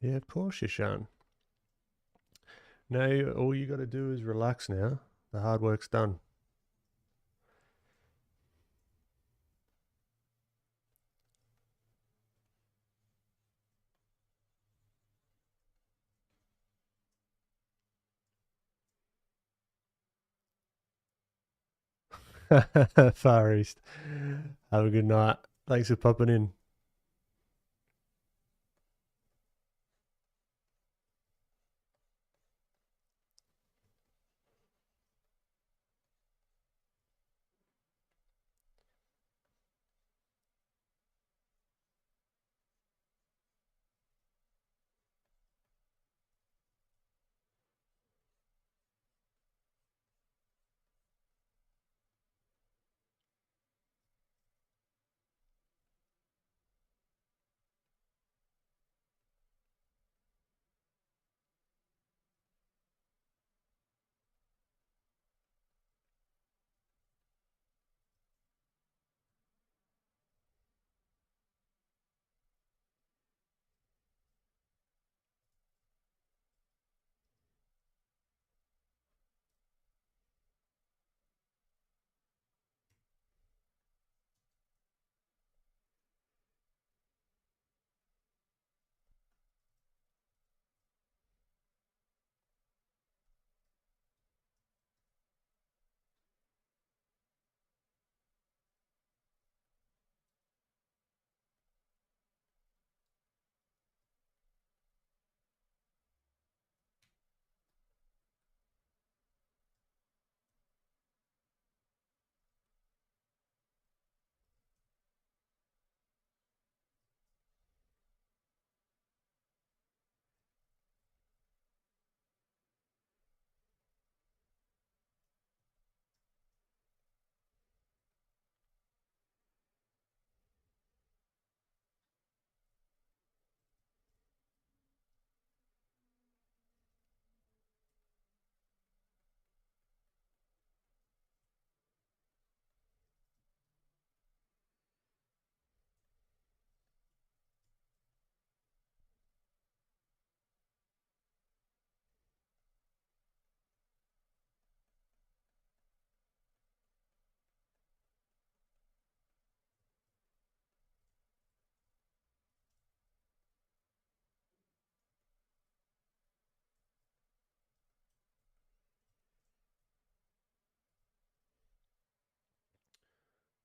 Yeah, of course you shan't. Now, all you got to do is relax now. The hard work's done. Far East. Have a good night. Thanks for popping in.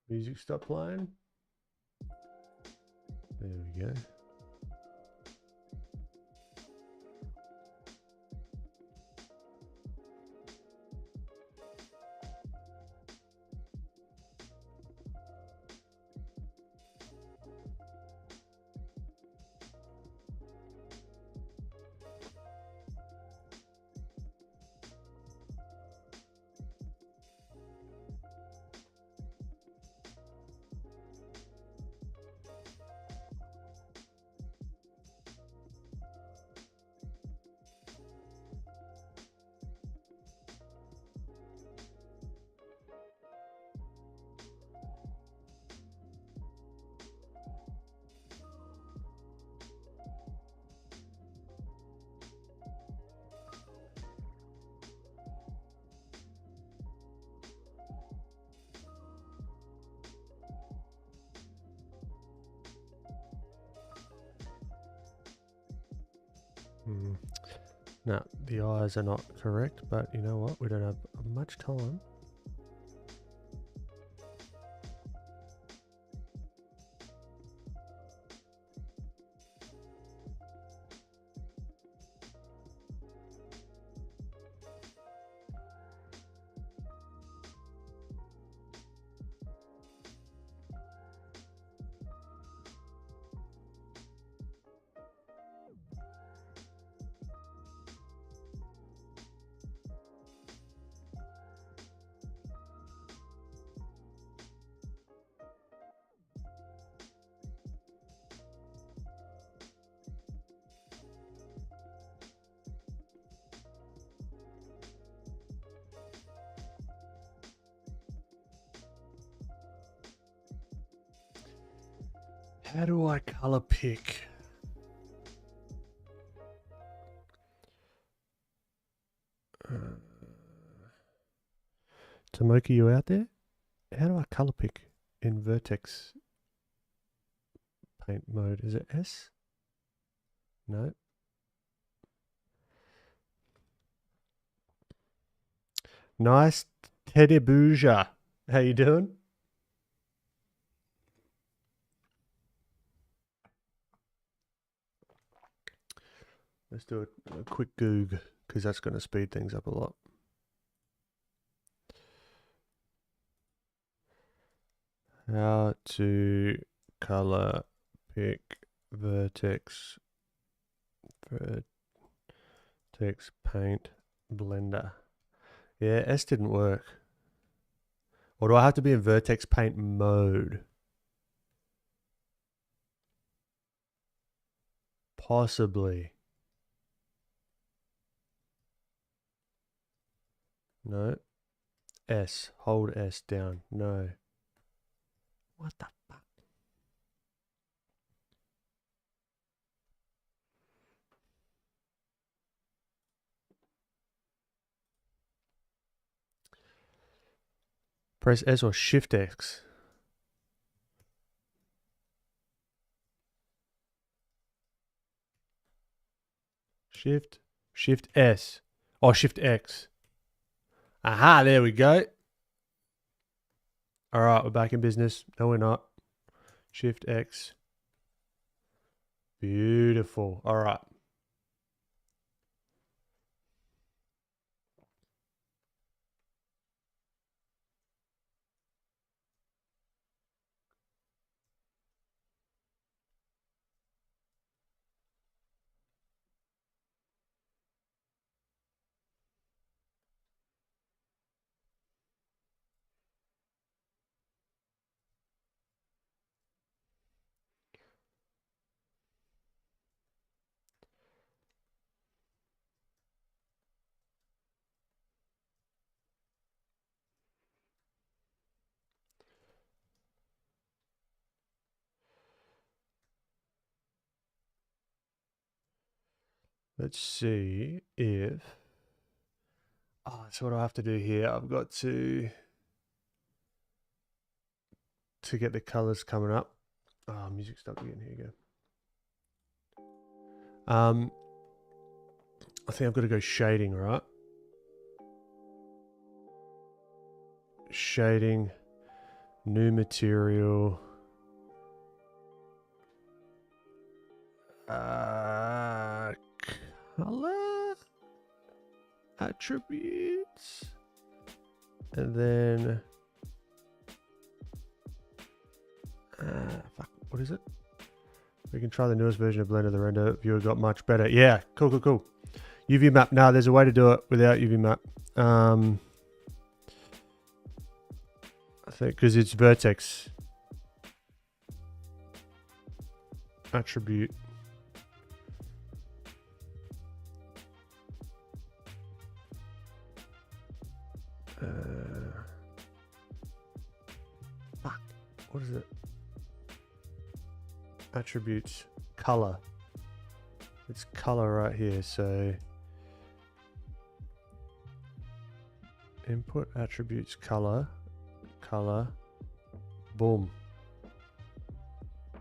Music stop playing. There we go. No, the eyes are not correct, but you know what? We don't have much time. How do I color pick? Tomoki, you out there? How do I color pick in vertex paint mode? Is it S? No. Nice Teddy Bouja. How you doing? Let's do a quick Goog, because that's going to speed things up a lot. How to color pick vertex paint blender. Yeah, S didn't work. Or do I have to be in vertex paint mode? Possibly. No. S. Hold S down. No. What the fuck? Press S or Shift X. Shift S. Or Shift X. Aha, there we go. All right, we're back in business. No, we're not. Shift X. Beautiful. All right. Let's see if... Oh, so what do I have to do here? I've got to get the colors coming up. Oh, music stopped again. Here you go. I think I've got to go shading, right? Shading, new material. Color attributes, and then fuck, what is it? We can try the newest version of Blender. The render viewer got much better. Yeah, cool. UV map. Now there's a way to do it without UV map. I think because it's vertex attribute. Fuck. What is it? Attributes color. It's color right here. So input attributes color. Boom.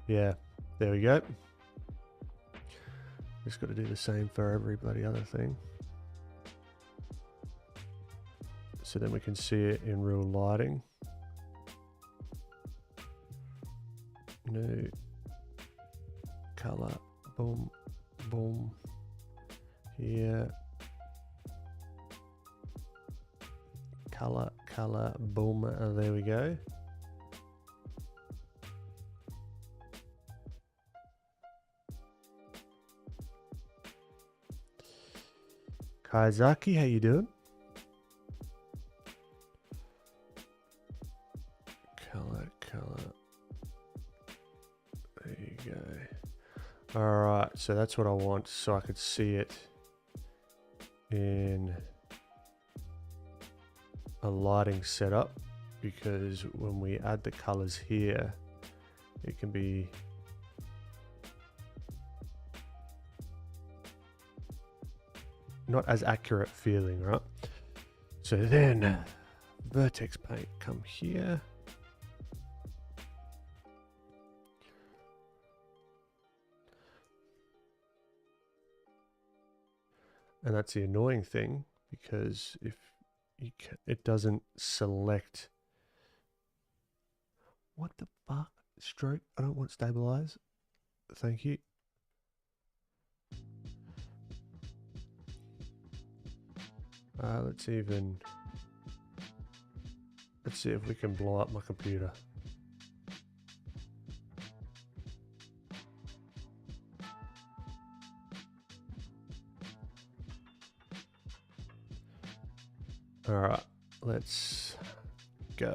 Yeah, there we go. Just got to do the same for every bloody other thing. So then we can see it in real lighting. New color, boom, boom, here. Color, color, boom, there we go. Kaizaki, how you doing? Color, color. There you go. Alright, so that's what I want, so I could see it in a lighting setup, because when we add the colors here, it can be not as accurate feeling, right? So then vertex paint, come here. And that's the annoying thing, because if you can, it doesn't select. What the fuck? Stroke? I don't want stabilize. Thank you. Let's see if we can blow up my computer. All right, let's go.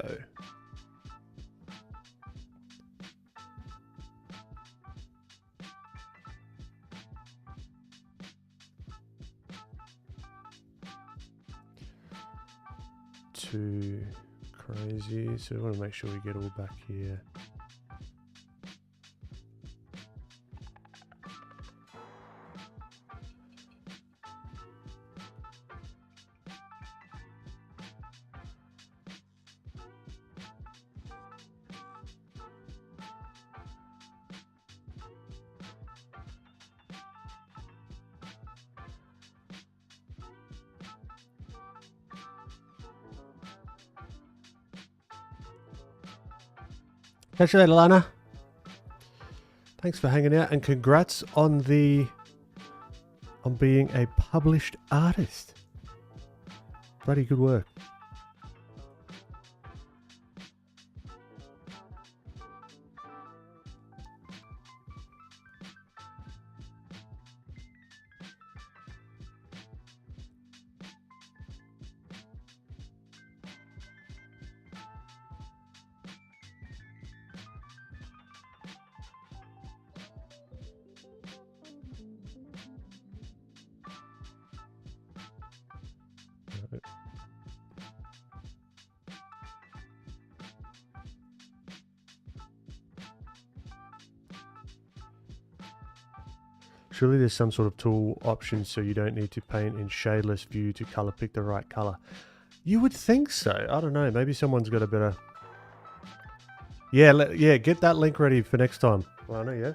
Too crazy, so we want to make sure we get all back here. Catch you later, Lana. Thanks for hanging out, and congrats on being a published artist. Bloody good work. Surely there's some sort of tool option so you don't need to paint in shadeless view to color pick the right color. You would think so. I don't know. Maybe someone's got a better... Yeah, yeah, get that link ready for next time. Lana, yeah?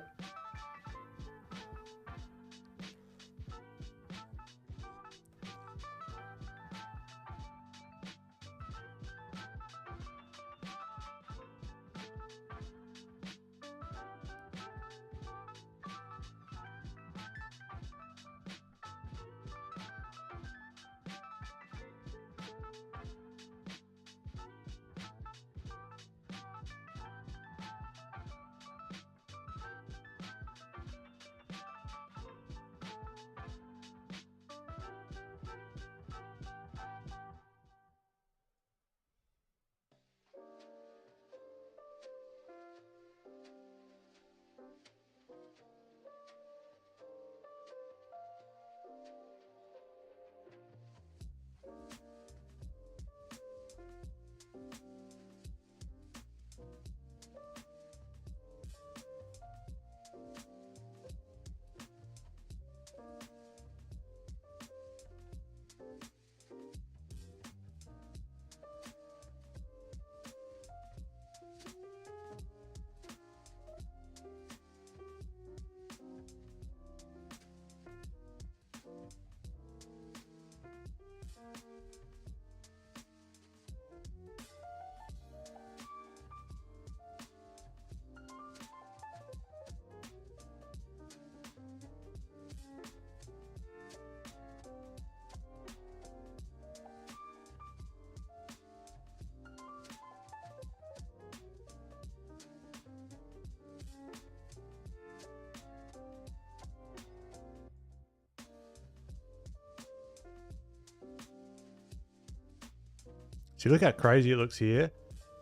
See, look how crazy it looks here,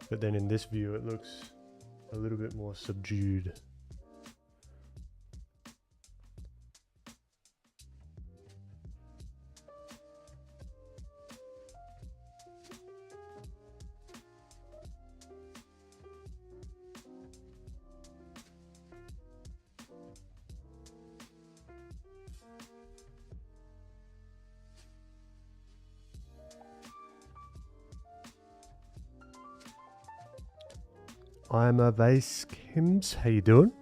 but then in this view it looks a little bit more subdued. I'm a Vase Kims. How you doing?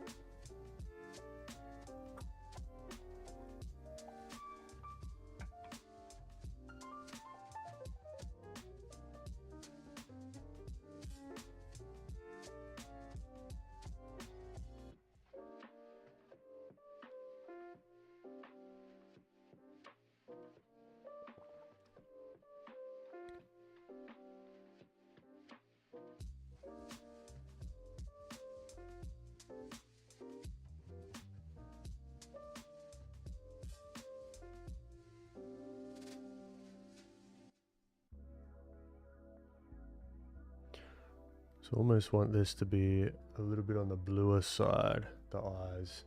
So almost want this to be a little bit on the bluer side, the eyes.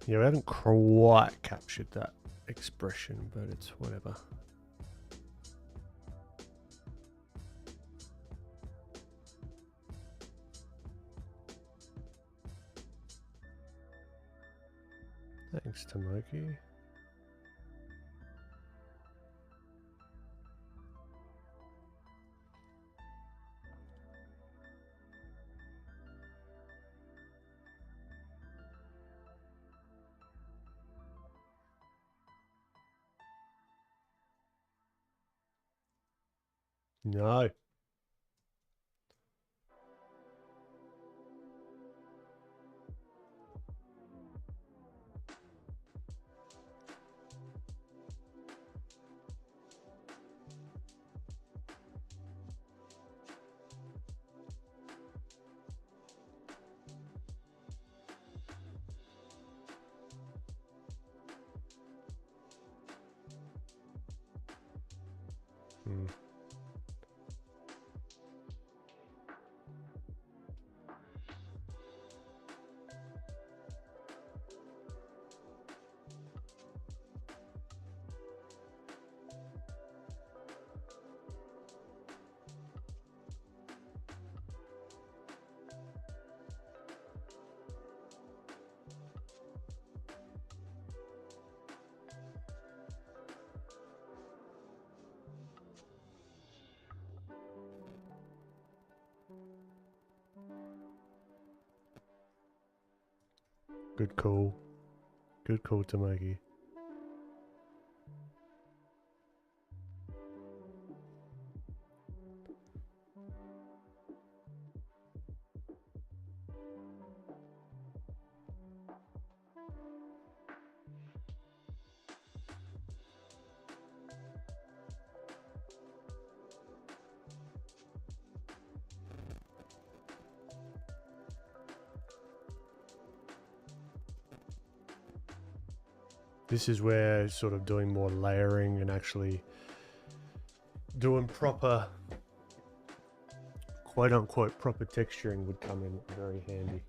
Yeah, we haven't quite captured that expression, but it's whatever. Thanks, Tomoki. No. Hmm. Good call. Good call, Tamaki. This is where sort of doing more layering and actually doing proper, quote unquote, proper texturing would come in very handy.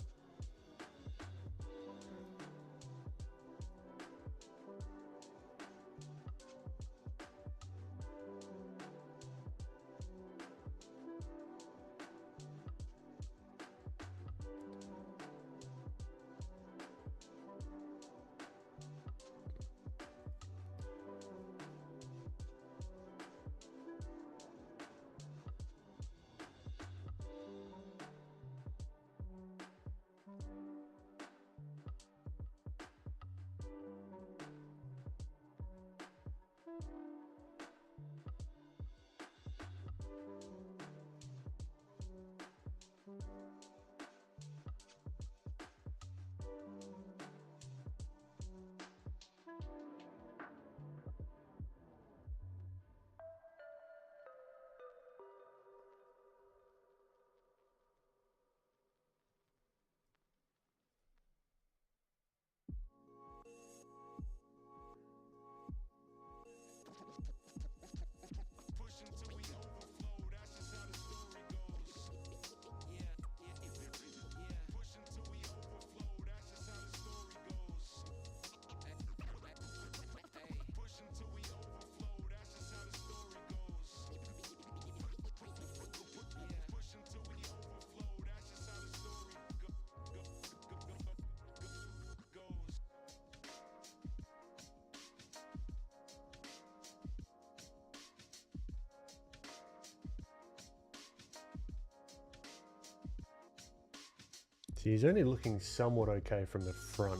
See, he's only looking somewhat okay from the front.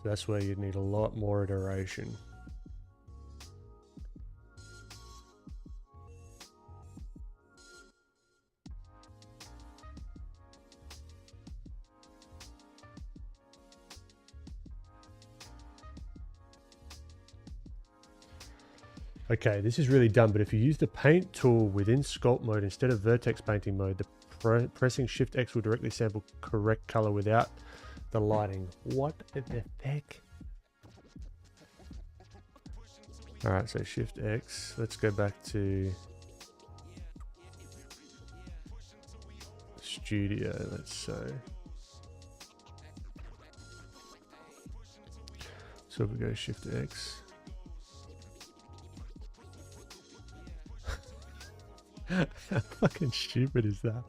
So that's where you'd need a lot more iteration. Okay, this is really dumb, but if you use the paint tool within sculpt mode instead of vertex painting mode, the pressing Shift X will directly sample correct color without the lighting. What the heck? All right, so Shift X. Let's go back to Studio. Let's say. So if we go Shift X. How fucking stupid is that?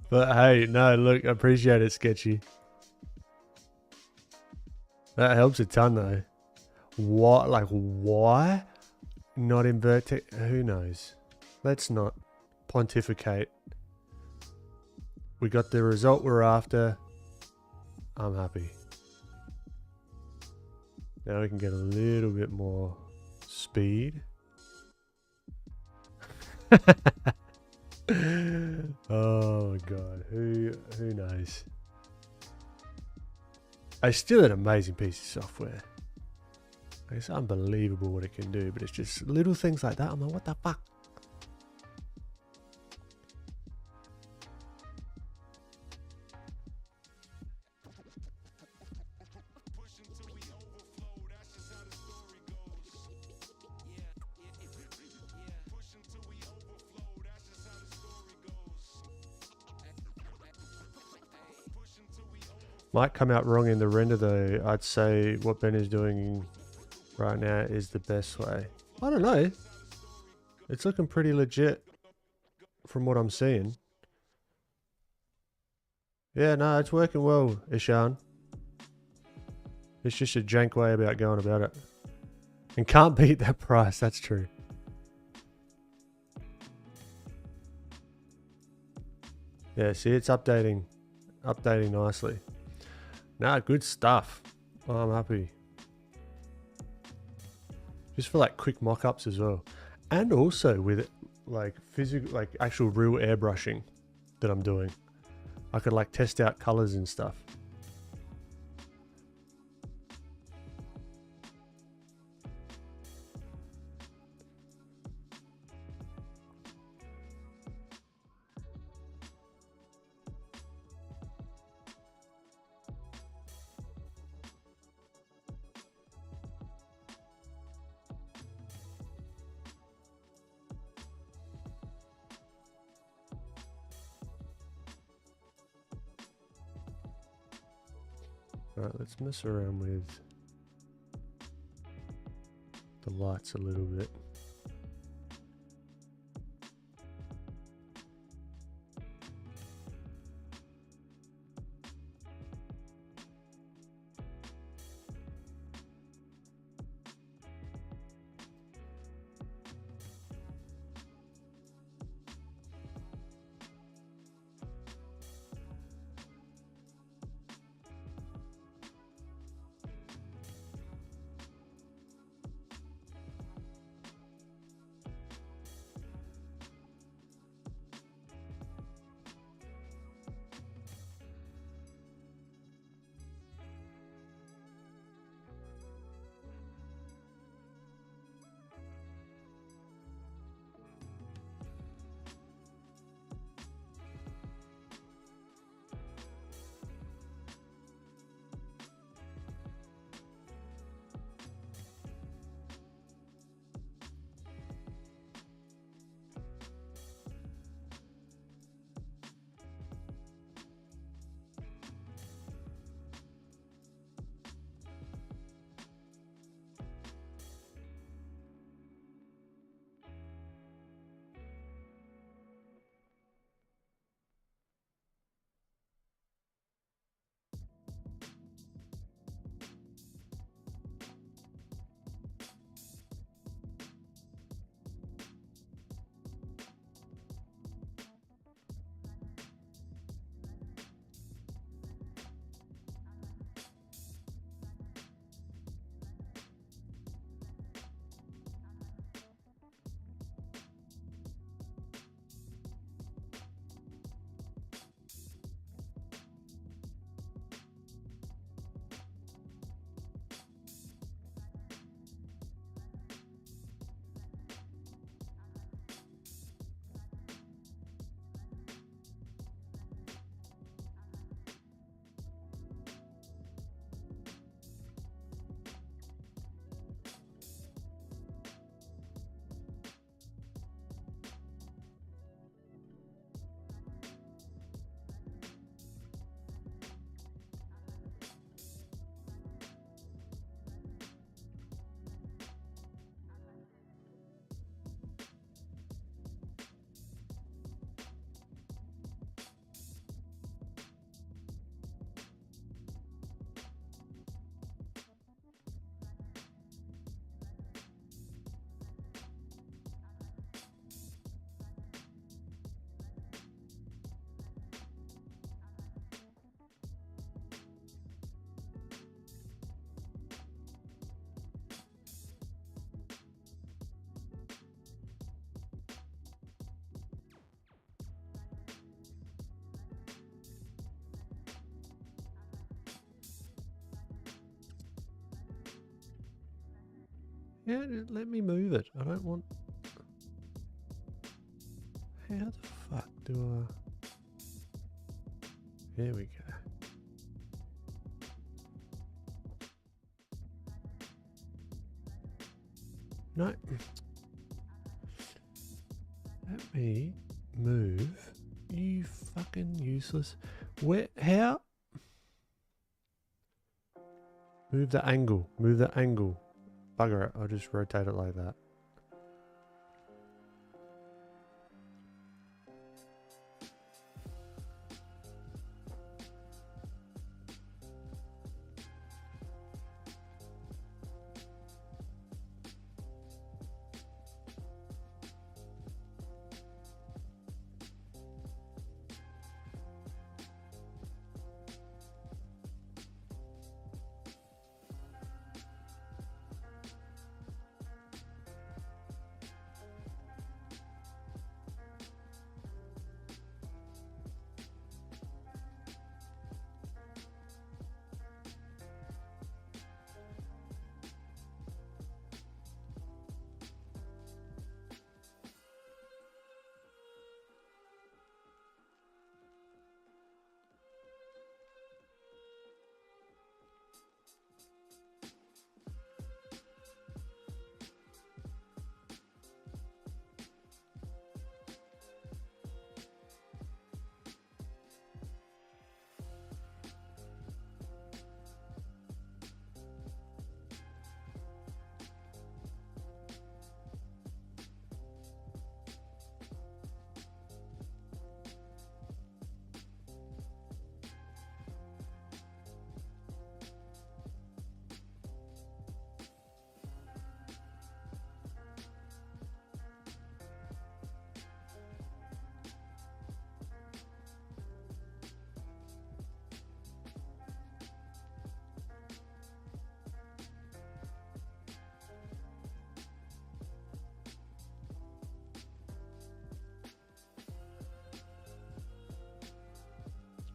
But hey, no, look, I appreciate it, Sketchy. That helps a ton though. What, like, why not in vertex? Who knows? Let's not pontificate. We got the result we're after. I'm happy. Now we can get a little bit more speed. Oh my god, who knows? It's still an amazing piece of software. It's unbelievable what it can do, but it's just little things like that. I'm like, what the fuck? Might come out wrong in the render though. I'd say what Ben is doing right now is the best way. I don't know. It's looking pretty legit from what I'm seeing. Yeah, no, it's working well, Ishan. It's just a jank way about going about it. And can't beat that price, that's true. Yeah, see, it's updating nicely. Nah, good stuff. Oh, I'm happy. Just for like quick mock-ups as well. And also with like physical, like actual real airbrushing that I'm doing. I could like test out colors and stuff. All right, let's mess around with the lights a little bit. Yeah, let me move it. I don't want... How the fuck do I... There we go. No. Let me move. You fucking useless. Where? How? Move the angle. Move the angle. Bugger it. I'll just rotate it like that.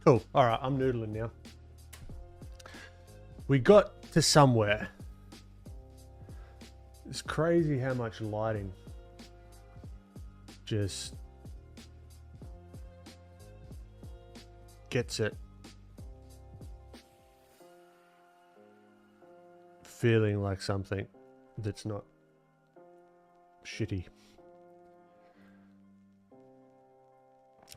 Cool. All right, I'm noodling now. We got to somewhere. It's crazy how much lighting just gets it feeling like something that's not shitty.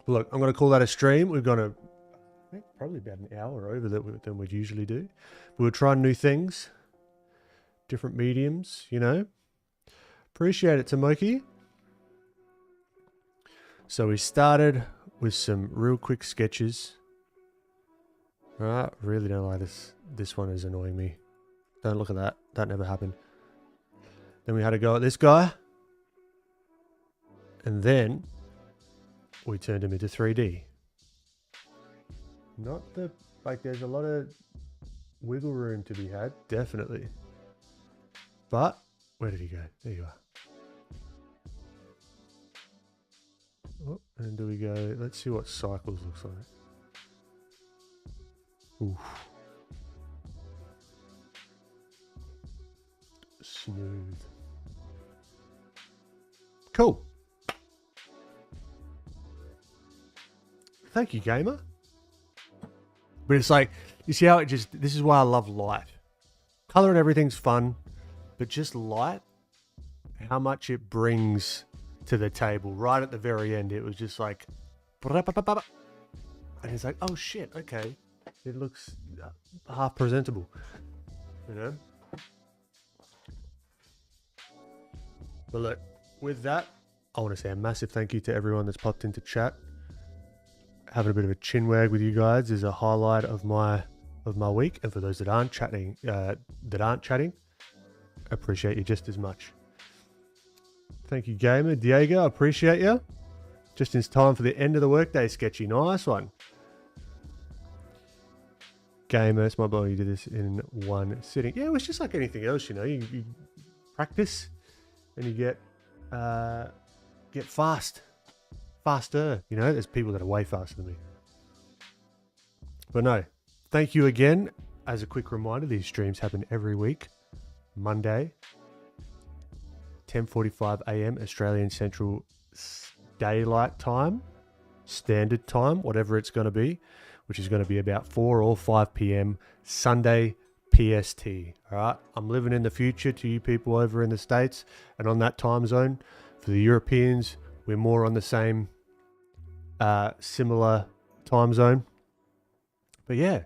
Look, I'm going to call that a stream. We're going to, I think, probably about an hour over than we'd usually do. We're trying new things, different mediums, you know. Appreciate it, Tomoki. So we started with some real quick sketches. Alright, really don't like this. This one is annoying me. Don't look at that. That never happened. Then we had to go at this guy. And then we turned him into 3D. Not the, like, there's a lot of wiggle room to be had, definitely. But, where did he go? There you are. Oh, and do we go, let's see what cycles looks like. Oof. Smooth. Cool. Thank you, gamer. But it's like, you see how it just, this is why I love light. Color and everything's fun, but just light, how much it brings to the table. Right at the very end, it was just like, and it's like, oh shit, okay. It looks half presentable, you know? But look, with that, I want to say a massive thank you to everyone that's popped into chat. Having a bit of a chin wag with you guys is a highlight of my week, and for those that aren't chatting, appreciate you just as much. Thank you, gamer Diego. I appreciate you. Just in time for the end of the workday, sketchy. Nice one. Gamer, it's my boy. You did this in one sitting. Yeah, it was just like anything else, you know. You practice, and you get faster, you know. There's people that are way faster than me. But no, thank you again. As a quick reminder, these streams happen every week. Monday, 10:45 a.m. Australian Central Daylight Time, Standard Time, whatever it's going to be, which is going to be about 4 or 5 p.m. Sunday PST. All right, I'm living in the future to you people over in the States and on that time zone. For the Europeans, we're more on the same similar time zone. But yeah,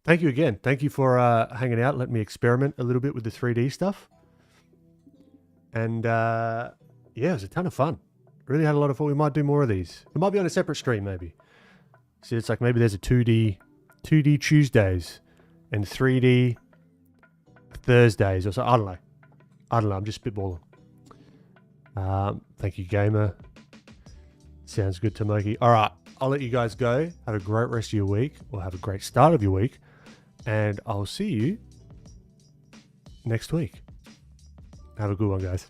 thank you again. Thank you for hanging out. Let me experiment a little bit with the 3D stuff. And yeah, it was a ton of fun. Really had a lot of fun. We might do more of these. It might be on a separate stream maybe. See, it's like maybe there's a 2D Tuesdays and 3D Thursdays or so. I don't know. I'm just spitballing. Thank you, gamer. Sounds good, Tomoki. All right, I'll let you guys go. Have a great rest of your week, or have a great start of your week, and I'll see you next week. Have a good one, guys.